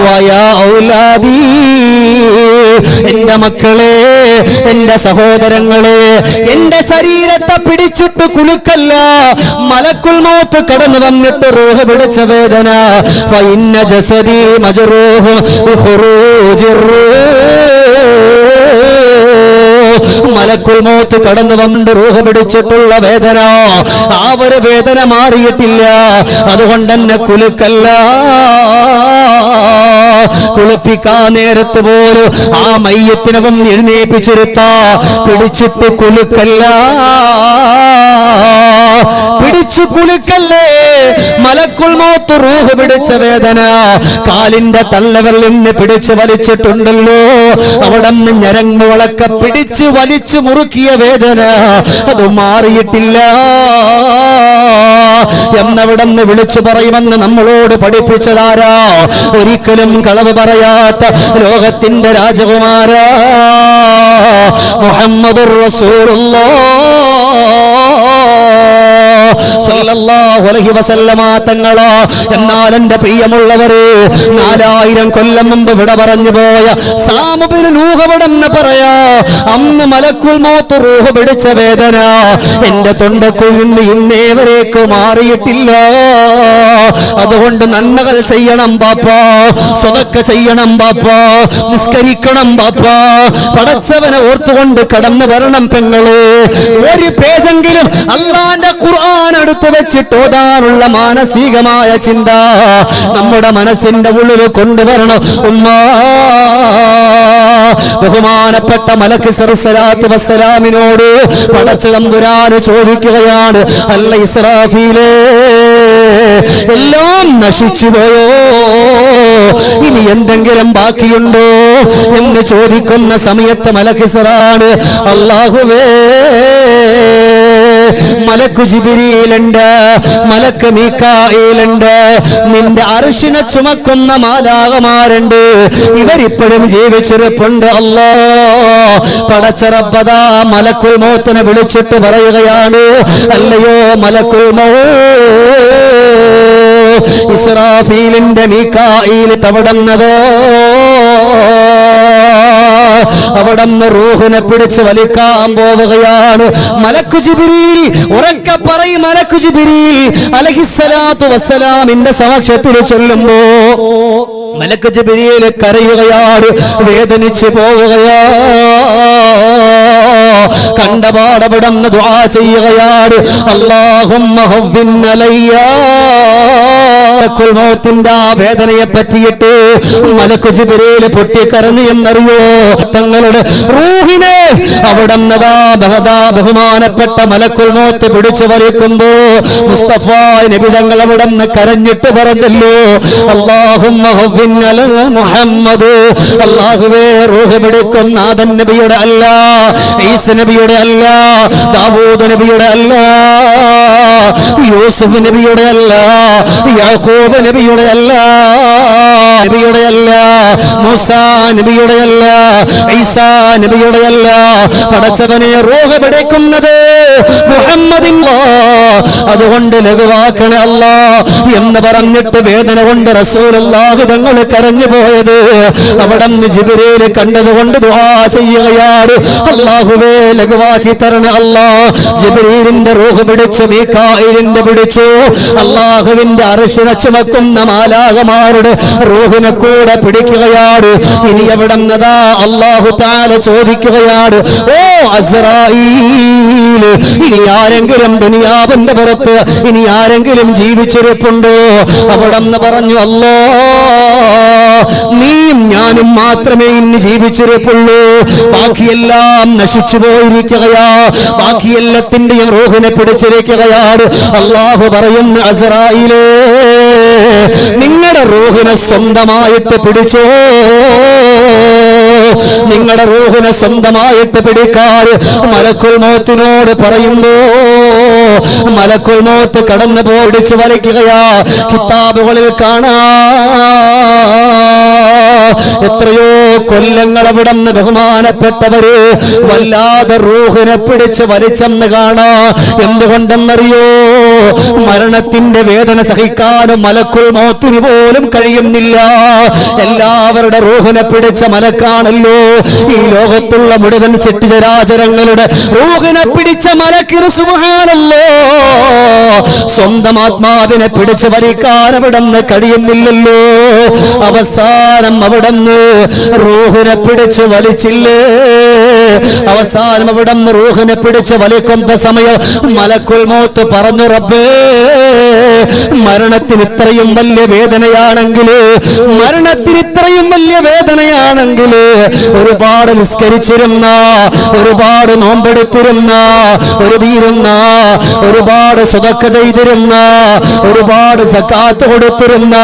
വയാ ഔലാദി, എന്റെ മക്കളെ, എന്റെ സഹോദരങ്ങളെ, എന്റെ ശരീരത്തെ പിടിച്ചിട്ട് കുലുക്കല്ല. മലക്കുൽ മൗത്ത് കടന്നു വന്നിട്ട് റൂഹ് പിടിച്ച വേദന. ഫഇന്ന ജസദി മജ്റൂഹ് ബിഖുറൂജിർ മലക്കുൽ മൗത്ത് കടന്നു വന്നിട്ട് റൂഹ് പിടിച്ചിട്ടുള്ള വേദന, ആ ഒരു വേദന മാറിയിട്ടില്ല. അതുകൊണ്ട് തന്നെ കുലുക്കല്ല. കുളിപ്പിക്കാൻ നേരത്ത് പോലും ആ മയ്യത്തിനകം എഴുന്നേപ്പിച്ചിരുത്താ, പിടിച്ചിട്ട് കുലുക്കല്ല. പിടിച്ചു കുലുക്കല്ലേ, മലക്കുൽ മൗത്ത് റൂഹ് പിടിച്ച വേദന കാലിന്റെ തള്ളവിരലിന് പിടിച്ചു വലിച്ചിട്ടുണ്ടല്ലോ, അവിടെ നിന്ന് ഞരമ്പുകളൊക്കെ പിടിച്ച് വലിച്ചു മുറുക്കിയ വേദന അത് മാറിയിട്ടില്ല എന്നവിടെന്ന് വിളിച്ചു പറയുമെന്ന് നമ്മളോട് പഠിപ്പിച്ചതാരാ? ഒരിക്കലും കളവ് പറയാത്ത ലോകത്തിന്റെ രാജകുമാര മുഹമ്മദുർ റസൂലുള്ളാഹ് സല്ലല്ലാഹു അലൈഹി വസല്ലമ തങ്ങളോ. എന്നാൽ എന്റെ പ്രിയമുള്ളവരെ, 4000 കൊല്ലം മുമ്പ് വിട പറഞ്ഞു പോയ സാം ഇബ്നു നൂഹ് എന്ന് പറയാ, അന്ന് മലക്കുൽ മൗത്ത് റൂഹ് പിടിച്ച വേദന എന്റെ തൊണ്ടക്കുള്ളിൽ നിന്ന് ഇന്നേ വരേക്ക് മാറിയിട്ടില്ല. അതുകൊണ്ട് നന്മകൾ ചെയ്യണം ബാപ്പാ, സ്വതക്ക ചെയ്യണം ബാപ്പാ, നിസ്കരിക്കണം ബാപ്പാ, പടച്ചവനെ ഓർത്തുകൊണ്ട് കടന്നു വരണം പെങ്ങളെ. ഒരു പേജെങ്കിലും അള്ളാന്റെ ഖുർആൻ എടുത്തു വെച്ചിട്ട് ഓതാനുള്ള മാനസികമായ ചിന്ത നമ്മുടെ മനസ്സിന്റെ ഉള്ളിൽ കൊണ്ടുവരണം ഉമ്മ. ബഹുമാനപ്പെട്ട മലക്ക് സല്ലല്ലാഹു വസ്സലാമിനോട് പടച്ച തമ്പുരാൻ ചോദിക്കുകയാണ്, അല്ല ഇസ്രാഫീലേ, എല്ലാം നശിച്ചു പോയോ, ഇനി എന്തെങ്കിലും ബാക്കിയുണ്ടോ എന്ന് ചോദിക്കുന്ന സമയത്ത് മലക്ക് ഇസ്രാണ്, അല്ലാഹുവേ, മലക്ക് ജിബ്രീലുണ്ട്, മലക്ക് മീകാഈലുണ്ട്, നിന്റെ അർശിനെ ചുമക്കുന്ന മാലാഖമാരുണ്ട്, ഇവരിപ്പോഴും ജീവിച്ചിരിപ്പുണ്ട്. അല്ലാ, പടച്ച റബ്ബദാ മലക്കുൽ മൗത്തിനെ വിളിച്ചിട്ട് പറയുകയാണ്, അല്ലയോ മലക്കുൽ മൗത്ത്, ഇസ്രാഫീലിന്റെ മീകാഈൽ തവടുന്നതോ, അവിടുന്ന് റൂഹിനെ പിടിച്ച് വലിക്കാൻ പോവുകയാണ്. മലക്കു ജിബ്രീൽ, ഉറക്കെ പറയും, മലക്കു ജിബ്രീൽ അലൈഹിസ്സലാത്തു വസ്സലാമിന്റെ സമക്ഷത്തിൽ ചൊല്ലുമ്പോ മലക്ക് ജിബ്രീൽ കരയുകയാണ്, വേദനിച്ചു പോവുകയാ. കണ്ടപാടവിടുന്ന് ദുആ ചെയ്യുകയാണ്, അല്ലാഹുമ്മ ഹവ്വിൻ അലയ്യാ. മലക്കുൽ മൗത്തിന്റെ ആ വേദനയെ പറ്റിയിട്ട് മലക്ക് ജിബ്രീൽ പൊട്ടിക്കരഞ്ഞു എന്നറിയോ? തങ്ങളുടെ റൂഹിനെ അവിടുന്ന് ബഹുമാനപ്പെട്ട മലക്കുൽ മൗത്ത് പിടിച്ചു വലിക്കുമ്പോ മുസ്തഫ നബി തങ്ങൾ അവിടുന്ന് കരഞ്ഞിട്ട് പറഞ്ഞല്ലോ, അല്ലാഹുമ്മ ഹവ്വിൻ അലാ മുഹമ്മദ്, അല്ലാഹുവേ, റൂഹ് പിടിക്കും നാദൻ നബിയുടെ അല്ല, ഈസ നബിയുടെ അല്ല, ദാവൂദ് നബിയുടെ അല്ല, യൂസുഫ് നബിയുടെ അല്ല, യാക്കൂബ് നബിയുടെ അല്ല, നബിയുടെ അല്ല, മൂസാ നബിയുടെ അല്ല, ഈസാ നബിയുടെ അല്ല, പടച്ചവനെ റൂഹ് പിടിക്കുന്നത് മുഹമ്മദിന്റെ. അതുകൊണ്ട് ലഘുവാക്കണേ അല്ലാ എന്ന് പറഞ്ഞിട്ട് വേദന കൊണ്ട് റസൂലുള്ളാഹി തങ്ങൾ കരഞ്ഞു പോയത് അവിടുന്ന് ജിബ്രീൽ കണ്ടതുകൊണ്ട് ദുആ ചെയ്യുകയാണ്, അല്ലാഹുവേ, ലഘുവാക്കി തരണേ അല്ലാ. ജിബ്രീലിന്റെ റൂഹ് പിടിച്ചു, മീകാഈലിന്റെ പിടിച്ചു, അല്ലാഹുവിന്റെ അർശിനെ ചുമക്കുന്ന മാലാഖമാരുടെ റൂഹിനെ കൂടെ പിടിക്കുകയാണ്. ഇനി എവിടെന്നതാ അല്ലാഹു തആല ചോദിക്കുകയാണ്, ഓ അസ്രായീൽ, ഇനി ആരെങ്കിലും ദുനിയാവിന്റെ പുറത്ത് ഇനി ആരെങ്കിലും ജീവിച്ചിരിപ്പുണ്ടോ? അവിടെന്ന് പറഞ്ഞു, അല്ലാ, നീയും ഞാനും മാത്രമേ ഇന്ന് ജീവിച്ചിരിപ്പുള്ളൂ, ബാക്കിയെല്ലാം നശിച്ചു പോയിരിക്കുകയാ, ബാക്കി എല്ലാത്തിന്റെയും റൂഹിനെ പിടിച്ചിരിക്കുകയാണ്. അല്ലാഹു പറയുന്നു, അസ്രായീലേ, നിങ്ങളുടെ റൂഹിനെ സ്വന്തമായിട്ട് പിടിച്ചോ, നിങ്ങളുടെ റൂഹിനെ സ്വന്തമായിട്ട് പിടിക്കാൻ മലക്കുൽ മൗത്തിനോട് പറയുന്നു. മലക്കുൽ മൗത്ത് കടന്നു പോടിച്ച് വലിക്കുകയാ. കിതാബുകളിൽ കാണാ എത്രയോ കൊല്ലങ്ങൾ അവിടുന്ന് ബഹുമാനപ്പെട്ടവര് വല്ലാതെ റൂഹിനെ പിടിച്ച് വലിച്ചെന്ന് കാണാ. എന്തുകൊണ്ടെന്നറിയോ? മരണത്തിന്റെ വേദന സഹിക്കാനും മലക്കുൽ മൗത്തിന് പോലും കഴിയുന്നില്ല. എല്ലാവരുടെ റൂഹിനെ പിടിച്ച മലക്കാണല്ലോ ഈ ലോകത്തുള്ള മുഴുവൻ സൃഷ്ടിചരാചരങ്ങളുടെ റൂഹിനെ പിടിച്ച മലക്കിന് സുബ്ഹാനല്ലാഹ് സ്വന്തം ആത്മാവിനെ പിടിച്ച് വലിക്കാൻ അവിടുന്ന് കഴിയുന്നില്ലല്ലോ. അവസാനം അവിടുന്ന് റൂഹിനെ പിടിച്ച് വലിച്ചില്ലേ? അവസാനം അവിടുന്ന് റൂഹിനെ പിടിച്ച് വലിക്കുന്ന സമയം മലക്കുൽ മൗത്ത് പറഞ്ഞു, റബ്ബേ, മരണത്തിന് ഇത്രയും വലിയ വേദനയാണെങ്കിൽ, മരണത്തിന് ഇത്രയും വലിയ വേദനയാണെങ്കിൽ ഒരുപാട് നിസ്കരിച്ചിരുന്ന, ഒരുപാട് നോമ്പെടുത്തിരുന്ന, ഒരുപാട് സ്വതക്ക ചെയ്തിരുന്ന, ഒരുപാട് സക്കാത്ത് കൊടുത്തിരുന്ന,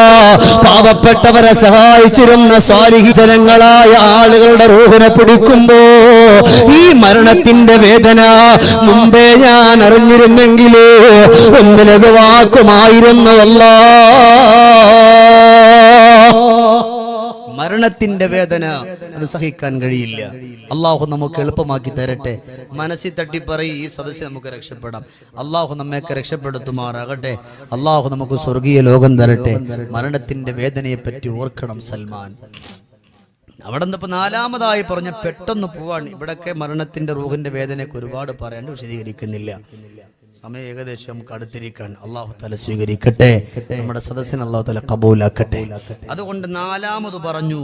പാവപ്പെട്ടവരെ സഹായിച്ചിരുന്ന സ്വാലിഹി ജനങ്ങളായ ആളുകളുടെ റൂഹിനെ പിടിക്കുമ്പോ ഈ മരണത്തിന്റെ വേദന മുമ്പേ ഞാൻ അറിഞ്ഞിരുന്നെങ്കിൽ ഒന്ന് ലഘുവാക്കുമായിരുന്നുവല്ല. മരണത്തിന്റെ വേദന അത് സഹിക്കാൻ കഴിയില്ല. അള്ളാഹു നമുക്ക് എളുപ്പമാക്കി തരട്ടെ. മനസ്സിൽ തട്ടിപ്പറയും ഈ സദസ്സ് നമുക്ക് രക്ഷപ്പെടാം. അള്ളാഹു നമ്മയൊക്കെ രക്ഷപ്പെടുത്തുമാറാകട്ടെ. അള്ളാഹു നമുക്ക് സ്വർഗീയ ലോകം തരട്ടെ. മരണത്തിന്റെ വേദനയെ പറ്റി ഓർക്കണം സൽമാൻ. അവിടെ നിന്ന് ഇപ്പൊ നാലാമതായി പറഞ്ഞ പെട്ടെന്ന് പോവാണ്. ഇവിടൊക്കെ മരണത്തിന്റെ റൂഹിന്റെ വേദനയൊക്കെ ഒരുപാട് പറയാണ്ട് വിശദീകരിക്കുന്നില്ല. സമയം ഏകദേശം നമുക്ക് അടുത്തിരിക്കാൻ. അള്ളാഹു തആല സ്വീകരിക്കട്ടെ. നമ്മുടെ സദസ്സിനെ അള്ളാഹു തആല ഖബൂലാക്കട്ടെ. അതുകൊണ്ട് നാലാമത് പറഞ്ഞു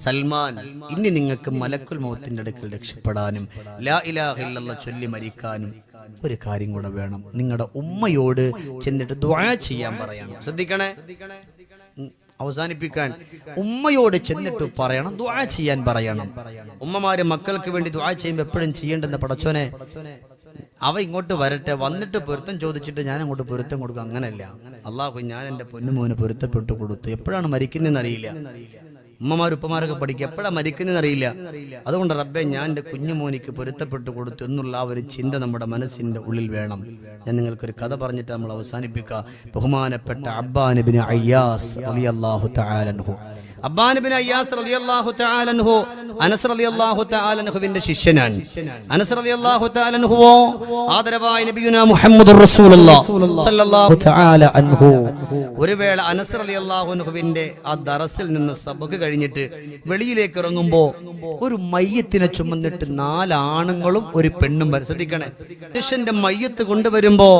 സൽമാൻ, ഇനി നിങ്ങൾക്ക് മലക്കുൽ മൗത്തിന്റെ അടുക്കൽ രക്ഷപ്പെടാനും ലാ ഇലാഹ ഇല്ലല്ലാഹ് ചൊല്ലി മരിക്കാനും ഒരു കാര്യം കൂടെ വേണം. നിങ്ങളുടെ ഉമ്മയോട് ചെന്നിട്ട് ദുആ ചെയ്യാൻ പറയണം. ശ്രദ്ധിക്കണേ, അവസാനിപ്പിക്കാൻ. ഉമ്മയോട് ചെന്നിട്ട് പറയണം, ദുആ ചെയ്യാൻ പറയണം. ഉമ്മമാര് മക്കൾക്ക് വേണ്ടി ദുആ ചെയ്യുമ്പോൾ എപ്പോഴും ചെയ്യേണ്ടെന്ന് പടച്ചോനെ അവ ഇങ്ങോട്ട് വരട്ടെ, വന്നിട്ട് പൊരുത്തം ചോദിച്ചിട്ട് ഞാൻ അങ്ങോട്ട് പൊരുത്തം കൊടുക്കും. അങ്ങനെയല്ല. അള്ളാഹു ഞാൻ എൻ്റെ പൊന്നുമോന് പൊരുത്തപ്പെട്ട് കൊടുത്തു. എപ്പോഴാണ് മരിക്കുന്നതെന്ന് അറിയില്ല. ഉമ്മമാർ ഉപ്പമാരൊക്കെ പഠിക്കുക, എപ്പോഴാണ് മരിക്കുന്നതെന്ന് അറിയില്ല. അതുകൊണ്ട് റബ്ബെ ഞാൻ എൻ്റെ കുഞ്ഞുമോനിക്ക് പൊരുത്തപ്പെട്ട് കൊടുത്തു എന്നുള്ള ആ ഒരു ചിന്ത നമ്മുടെ മനസ്സിൻ്റെ ഉള്ളിൽ വേണം. ഞാൻ നിങ്ങൾക്കൊരു കഥ പറഞ്ഞിട്ട് നമ്മൾ അവസാനിപ്പിക്കുക. ബഹുമാനപ്പെട്ട അബ്ബാൻ ഇബ്നു അയ്യാസ് റളിയല്ലാഹു തആല അൻഹു, അബ്ബാൻ ഇബ്നു അയ്യാസ് റളിയല്ലാഹു തആല അൻഹു അനസ് റളിയല്ലാഹു തആല അൻഹുവിന്റെ ശിഷ്യനാണ്. അനസ് റളിയല്ലാഹു തആല അൻഹു ആദരവായ നബിയുനാ മുഹമ്മദുർ റസൂലുള്ളാഹി സ്വല്ലല്ലാഹു തആല അൻഹു ഒരു വേള അനസ് റളിയല്ലാഹു അൻഹുവിന്റെ ആ ദറസിൽ നിന്ന് സബക് കഴിഞ്ഞിട്ട് വെളിയിലേക്ക് ഇറങ്ങുമ്പോൾ ഒരു മയ്യത്തിനെ ചുമന്നിട്ട് 4 ആണുങ്ങളും ഒരു പെണ്ണും വരും. ശ്രദ്ധിക്കണേ, മനുഷ്യന്റെ മയ്യത്ത് കൊണ്ടുവരുമ്പോ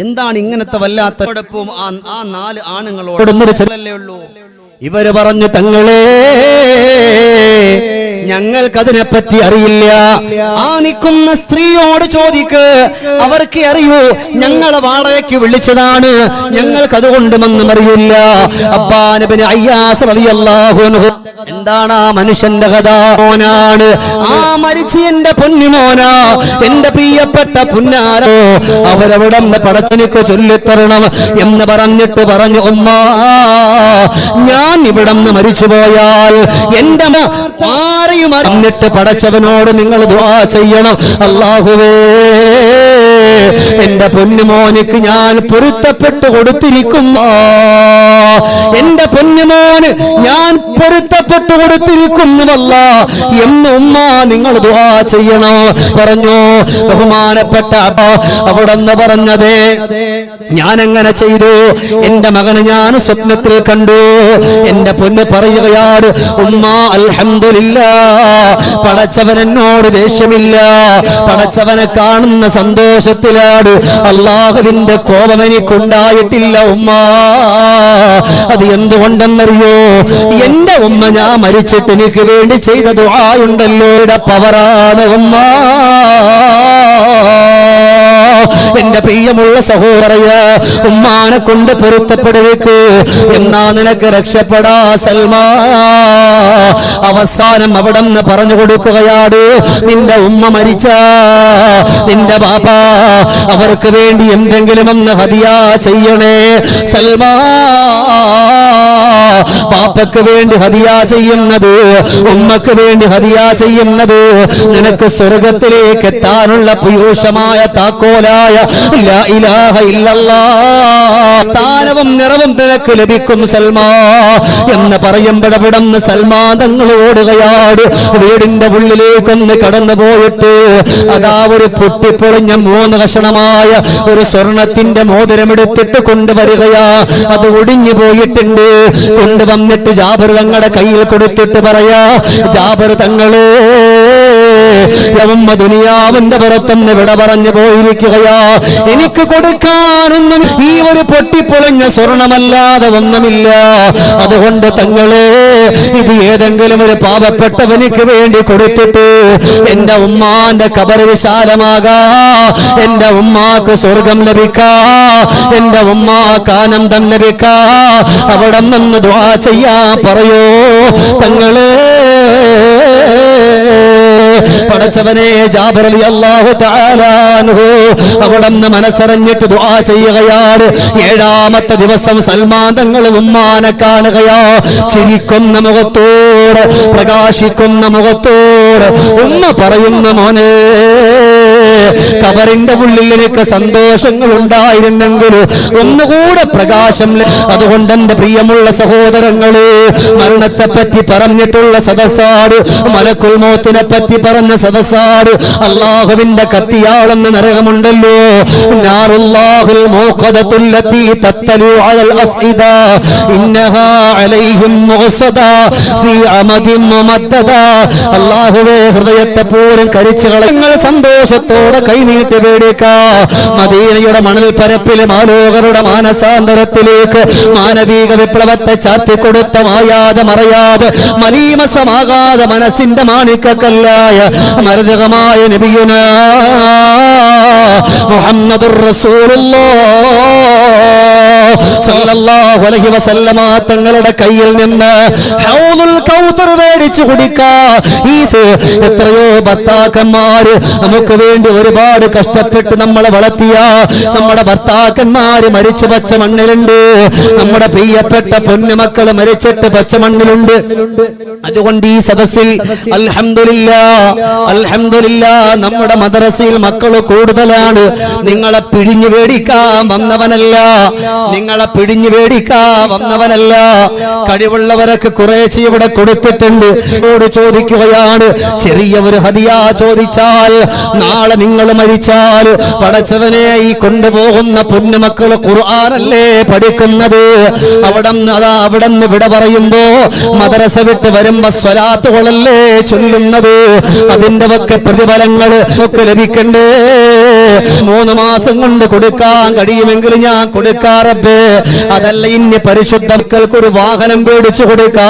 എന്താണ് ഇങ്ങനത്തെ വല്ലാത്തോടൊപ്പം ആ 4 ആണുങ്ങളോട് ചെല്ലല്ലേ ഉള്ളൂ. ഇവര് പറഞ്ഞു, തങ്ങളെ ഞങ്ങൾക്കതിനെപ്പറ്റി അറിയില്ല. ആ നിൽക്കുന്ന സ്ത്രീയോട് ചോദിക്ക്, അവർക്ക് അറിയൂ. ഞങ്ങളെ വാടകയ്ക്ക് വിളിച്ചതാണ്, ഞങ്ങൾക്കതുകൊണ്ടുമൊന്നും അറിയില്ല. അബ്ബാൻ ഇബ്നു അയ്യാസ് റളിയല്ലാഹു അൻഹു, എന്താണ് ആ മനുഷ്യന്റെ കഥ? മോനാണ്, ആ മരിച്ച എന്റെ പൊന്നുമോനാ, എന്റെ പ്രിയപ്പെട്ട പുന്നാരോ, അവരവിടെ പടച്ചനിക്ക് ചൊല്ലിത്തരണം എന്ന് പറഞ്ഞിട്ട് പറഞ്ഞു, ഉമ്മ ഞാൻ ഇവിടെ നിന്ന് മരിച്ചുപോയാൽ എന്റെ ആരെയും അറിഞ്ഞിട്ട് പടച്ചവനോട് നിങ്ങൾ ദുആ ചെയ്യണം. അല്ലാഹുവേ, എന്റെ പൊന്നുമോനിക്ക് ഞാൻ പൊരുത്തപ്പെട്ട് കൊടുത്തിരിക്കുന്നു, എന്റെ പൊന്നുമോന് ഞാൻ പൊരുത്തപ്പെട്ട് കൊടുത്തിരിക്കുന്നുവല്ല എന്ന് ഉമ്മ നിങ്ങൾ ദുആ ചെയ്യണോ പറഞ്ഞു. ബഹുമാനപ്പെട്ട അവിടെ നിന്ന് പറഞ്ഞത്, ഞാൻ അങ്ങനെ ചെയ്തു. എന്റെ മകനെ ഞാൻ സ്വപ്നത്തിൽ കണ്ടു. എന്റെ പൊന്ന് പറയുകയാണ്, ഉമ്മ അൽഹംദുലില്ലാഹ്, പടച്ചവൻ എന്നോട് ദേഷ്യമില്ല, പടച്ചവനെ കാണുന്ന സന്തോഷത്തിലാണ്. അള്ളാഹുവിന്റെ കോപം എനിക്കുണ്ടായിട്ടില്ല ഉമ്മ. അത് എന്തുകൊണ്ടെന്നറിയോ? എന്റെ ഉമ്മ ഞാൻ മരിച്ചിട്ട് എനിക്ക് വേണ്ടി ചെയ്ത ദുആയുണ്ടല്ലോ, പവറാണ് ഉമ്മ. എന്റെ പ്രിയമുള്ള സഹോദരയ, ഉമ്മാനെ കൊണ്ട് പൊരുത്തപ്പെടുകക്ക് എന്നാ നിനക്ക് രക്ഷപ്പെടാ സൽമാ. അവസാനം അവിടെ നിന്ന് പറഞ്ഞു കൊടുക്കുകയാണ്, നിന്റെ ഉമ്മ മരിച്ച നിന്റെ ബാപ്പ അവർക്ക് വേണ്ടി എന്തെങ്കിലും ഒന്ന് ഹദിയ ചെയ്യണേ സൽമാ. ബാപ്പക്ക് വേണ്ടി ഹദിയ ചെയ്യുന്നത്, ഉമ്മക്ക് വേണ്ടി ഹദിയ ചെയ്യുന്നത് നിനക്ക് സ്വർഗത്തിലേക്ക് എത്താനുള്ള പീയൂഷമായ താക്കോലായ ലാ ഇലാഹ ഇല്ലല്ലാഹ് സ്ഥാനവും നിറവും നിനക്ക് ലഭിക്കും സൽമാ എന്ന് പറയുമ്പോഴവിടുന്ന് സൽമാൻ തങ്ങൾ ഓടുകയാണ്. വീടിന്റെ ഉള്ളിലേക്കൊന്ന് കടന്നു പോയിട്ട് അതാ ഒരു പൊട്ടിപ്പൊളിഞ്ഞ 3 കഷണമായ ഒരു സ്വർണത്തിന്റെ മോതിരമെടുത്തിട്ട് കൊണ്ടുവരികയാ. അത് ഒടിഞ്ഞു പോയിട്ടുണ്ട്. കൊണ്ടുവന്നിട്ട് ജാബിർ തങ്ങളുടെ കയ്യിൽ കൊടുത്തിട്ട് പറയാ, ജാബിർ തങ്ങളെ ദുനിയാവിന്റെ പുറത്തുനിന്ന് വിട പറഞ്ഞു പോയിരിക്കുകയാ. എനിക്ക് കൊടുക്കാനൊന്നും ഈ ഒരു പൊട്ടിപ്പൊളിഞ്ഞ സ്വർണമല്ലാതെ ഒന്നുമില്ല. അതുകൊണ്ട് തങ്ങളെ ഇത് ഏതെങ്കിലും ഒരു പാവപ്പെട്ടവനിക്ക് വേണ്ടി കൊടുത്തിട്ട് എന്റെ ഉമ്മാന്റെ ഖബർ വിശാലമാകാ, എന്റെ ഉമ്മാക്ക് സ്വർഗം ലഭിക്കാ, എന്റെ ഉമ്മാക്ക് ആനന്ദം ലഭിക്കാ, അവിടെ നിന്ന് ദുആ ചെയ്യാൻ പറയോ തങ്ങളെ. പടച്ചവനെ ജാബിർ റളിയല്ലാഹു തആല അൻഹു അവിടുന്ന് മനസ്സറിഞ്ഞിട്ട് ദുആ ചെയ്യുകയാണ്. 7ാമത്തെ ദിവസം സൽമാൻ തങ്ങൾ ഉമ്മാനെ കാണുകയാ. ചിരിക്കുന്ന മുഖത്തോട്, പ്രകാശിക്കുന്ന മുഖത്തോട് ഉമ്മ പറയുന്ന മോനെ, ഖബറിന്റെ ഉള്ളിൽ എനിക്ക് സന്തോഷങ്ങൾ ഉണ്ടായിരുന്നെങ്കിൽ ഒന്നുകൂടെ പ്രകാശം. അതുകൊണ്ട് എന്റെ പ്രിയമുള്ള സഹോദരങ്ങളെ, മരണത്തെ പറ്റി പറഞ്ഞിട്ടുള്ള സദസ്സാട്, മലക്കുൽ മൗത്തിനെ പറ്റി പറഞ്ഞ സദസ്സാട്. അല്ലാഹുവിന്റെ കത്തിയാളെന്ന നരകമുണ്ടല്ലോ, നാറുല്ലാഹിൽ മൂഖദത്തുൽ ലത്തി തത്തലു അലൽ അഫ്ഇദ ഇന്നഹാ അലൈഹിം മുഗ്സദ ഫീ അമദിൻ മുമദ്ദദ. അല്ലാഹുവേ, ഹൃദയത്തെ പോലും കരിച്ചു കളയുന്ന സന്തോഷത്തോടെ കൈനീട്ടി വേടിക്കാ. മദീനയുടെ മണൽ പരപ്പിലെ മാലോകരുടെ മാനസാന്തരത്തിലേക്ക് മാനവിക വിപ്ലവത്തെ ചാത്തിക്കൊടുത്ത മായാതെ മറയാതെ മലീമസമാകാതെ മനസ്സിന്റെ മാണിക്കല്ലായ മരതകമായ നബിയുനാ മുഹമ്മദുർ റസൂലുള്ളാഹ് സല്ലല്ലാഹു അലൈഹി വസല്ലമ തങ്ങളുടെ കയ്യിൽ നിന്ന് ഹൗദുൽ കൗതർ മേടിച്ചു കുടിക്കാ. ഈ എത്രയോ ഭർത്താക്കന്മാര് നമുക്ക് വേണ്ടി ഒരുപാട് കഷ്ടപ്പെട്ട് നമ്മളെ വളർത്തിയ നമ്മുടെ ഭർത്താക്കന്മാര് മരിച്ചു പച്ച മണ്ണിലുണ്ട്, നമ്മുടെ പ്രിയപ്പെട്ട പൊന്നുമക്കള് മരിച്ചിട്ട് പച്ച മണ്ണിലുണ്ട്. അതുകൊണ്ട് ഈ സദസ്സിൽ അൽഹംദുലില്ലാഹ് നമ്മുടെ മദ്രസയിൽ മക്കള് കൂടുതലാണ്. നിങ്ങളെ പിഴിഞ്ഞു വേടിക്കാൻ വന്നവനല്ല, നിങ്ങളെ പിഴിഞ്ഞു വേടിക്കാൻ വന്നവനല്ല. കഴിവുള്ളവരൊക്കെ കുറേശ്ശെ ഇവിടെ കൊടുത്തിട്ടുണ്ട്. ചോദിക്കുകയാണ്, ചെറിയ ഒരു ഹദിയ ചോദിച്ചാൽ നാളെ നിങ്ങൾ മരിച്ചാൽ പടച്ചവനെ ഈ കൊണ്ടുപോകുന്ന പൊന്നുമക്കള് ഖുർആനല്ലേ പഠിക്കുന്നത്. അവിടന്ന് വിട പറയുമ്പോ മദ്രസ വിട്ട് വരുമ്പോ സ്വലാത്തുകളല്ലേ ചൊല്ലുന്നത്. അതിന്റെ ഒക്കെ പ്രതിഫലങ്ങൾ ഒക്കെ ലഭിക്കണ്ടേ. 3 മാസം കൊണ്ട് കൊടുക്കാൻ കഴിയുമെങ്കിൽ ഞാൻ കൊടുക്കാറബ്ബേ. അതല്ല ഇനി പരിശുദ്ധ മക്കൾക്കൊരു വാഹനം മേടിച്ചു കൊടുക്കാ.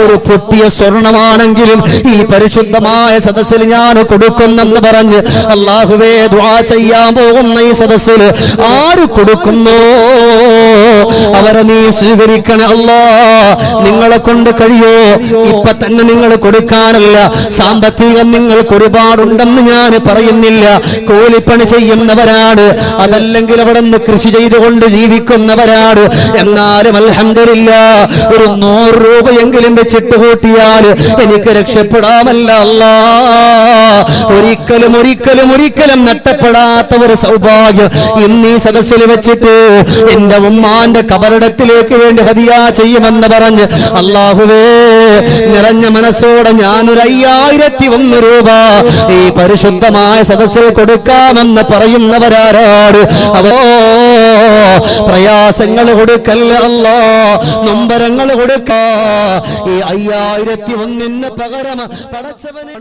ഒരു പൊട്ടിയ സ്വർണമാണെങ്കിലും ഈ പരിശുദ്ധമായ സദസ്സിൽ ഞാൻ കൊടുക്കുന്നെന്ന് പറഞ്ഞ് അല്ലാഹുവേ ദുആ ചെയ്യാൻ പോകുന്ന ഈ സദസ്സിൽ ആര് കൊടുക്കുന്നോ അവരെ നീ സ്വീകരിക്കണേ അല്ലാ. നിങ്ങളെ കൊണ്ട് കഴിയോ? ഇപ്പൊ തന്നെ നിങ്ങൾ കൊടുക്കാനല്ല, സാമ്പത്തികം നിങ്ങൾക്ക് ഒരുപാടുണ്ടെന്ന് ഞാൻ പറയുന്നില്ല. കൂലിപ്പണി ചെയ്യുന്നവരാണ്, അതല്ലെങ്കിൽ അവിടെ നിന്ന് കൃഷി ചെയ്തുകൊണ്ട് ജീവിക്കുന്നവരാണ്. എന്നാലും അൽഹംദുലില്ലാഹ് ഒരു 100 രൂപയെങ്കിലും വെച്ചിട്ട് കൂട്ടിയാൽ എനിക്ക് രക്ഷപ്പെടാമല്ല അല്ലാ. ഒരിക്കലും ഒരിക്കലും ഒരിക്കലും നഷ്ടപ്പെടാത്ത ഒരു സൗഭാഗ്യം ഇന്ന് ഈ സദസ്സിൽ വെച്ചിട്ട് എന്റെ ഉമ്മാന്റെ കബറിടത്തിലേക്ക് വേണ്ടി ഹദിയ ചെയ്യുമെന്ന് പറഞ്ഞ് അല്ലാഹുവേ നിറഞ്ഞ മനസ്സോടെ ഞാനൊരു 5001 രൂപ ഈ പരിശുദ്ധമായ സദസ്സിൽ കൊടുക്കാമെന്ന് പറയുന്നവരാരാണ്? അവോ പ്രയാസങ്ങൾ കൊടുക്കല്ല അല്ലാ, നൊമ്പരങ്ങൾ കൊടുക്ക. ഈ 5001 പകരം പടച്ചവനെ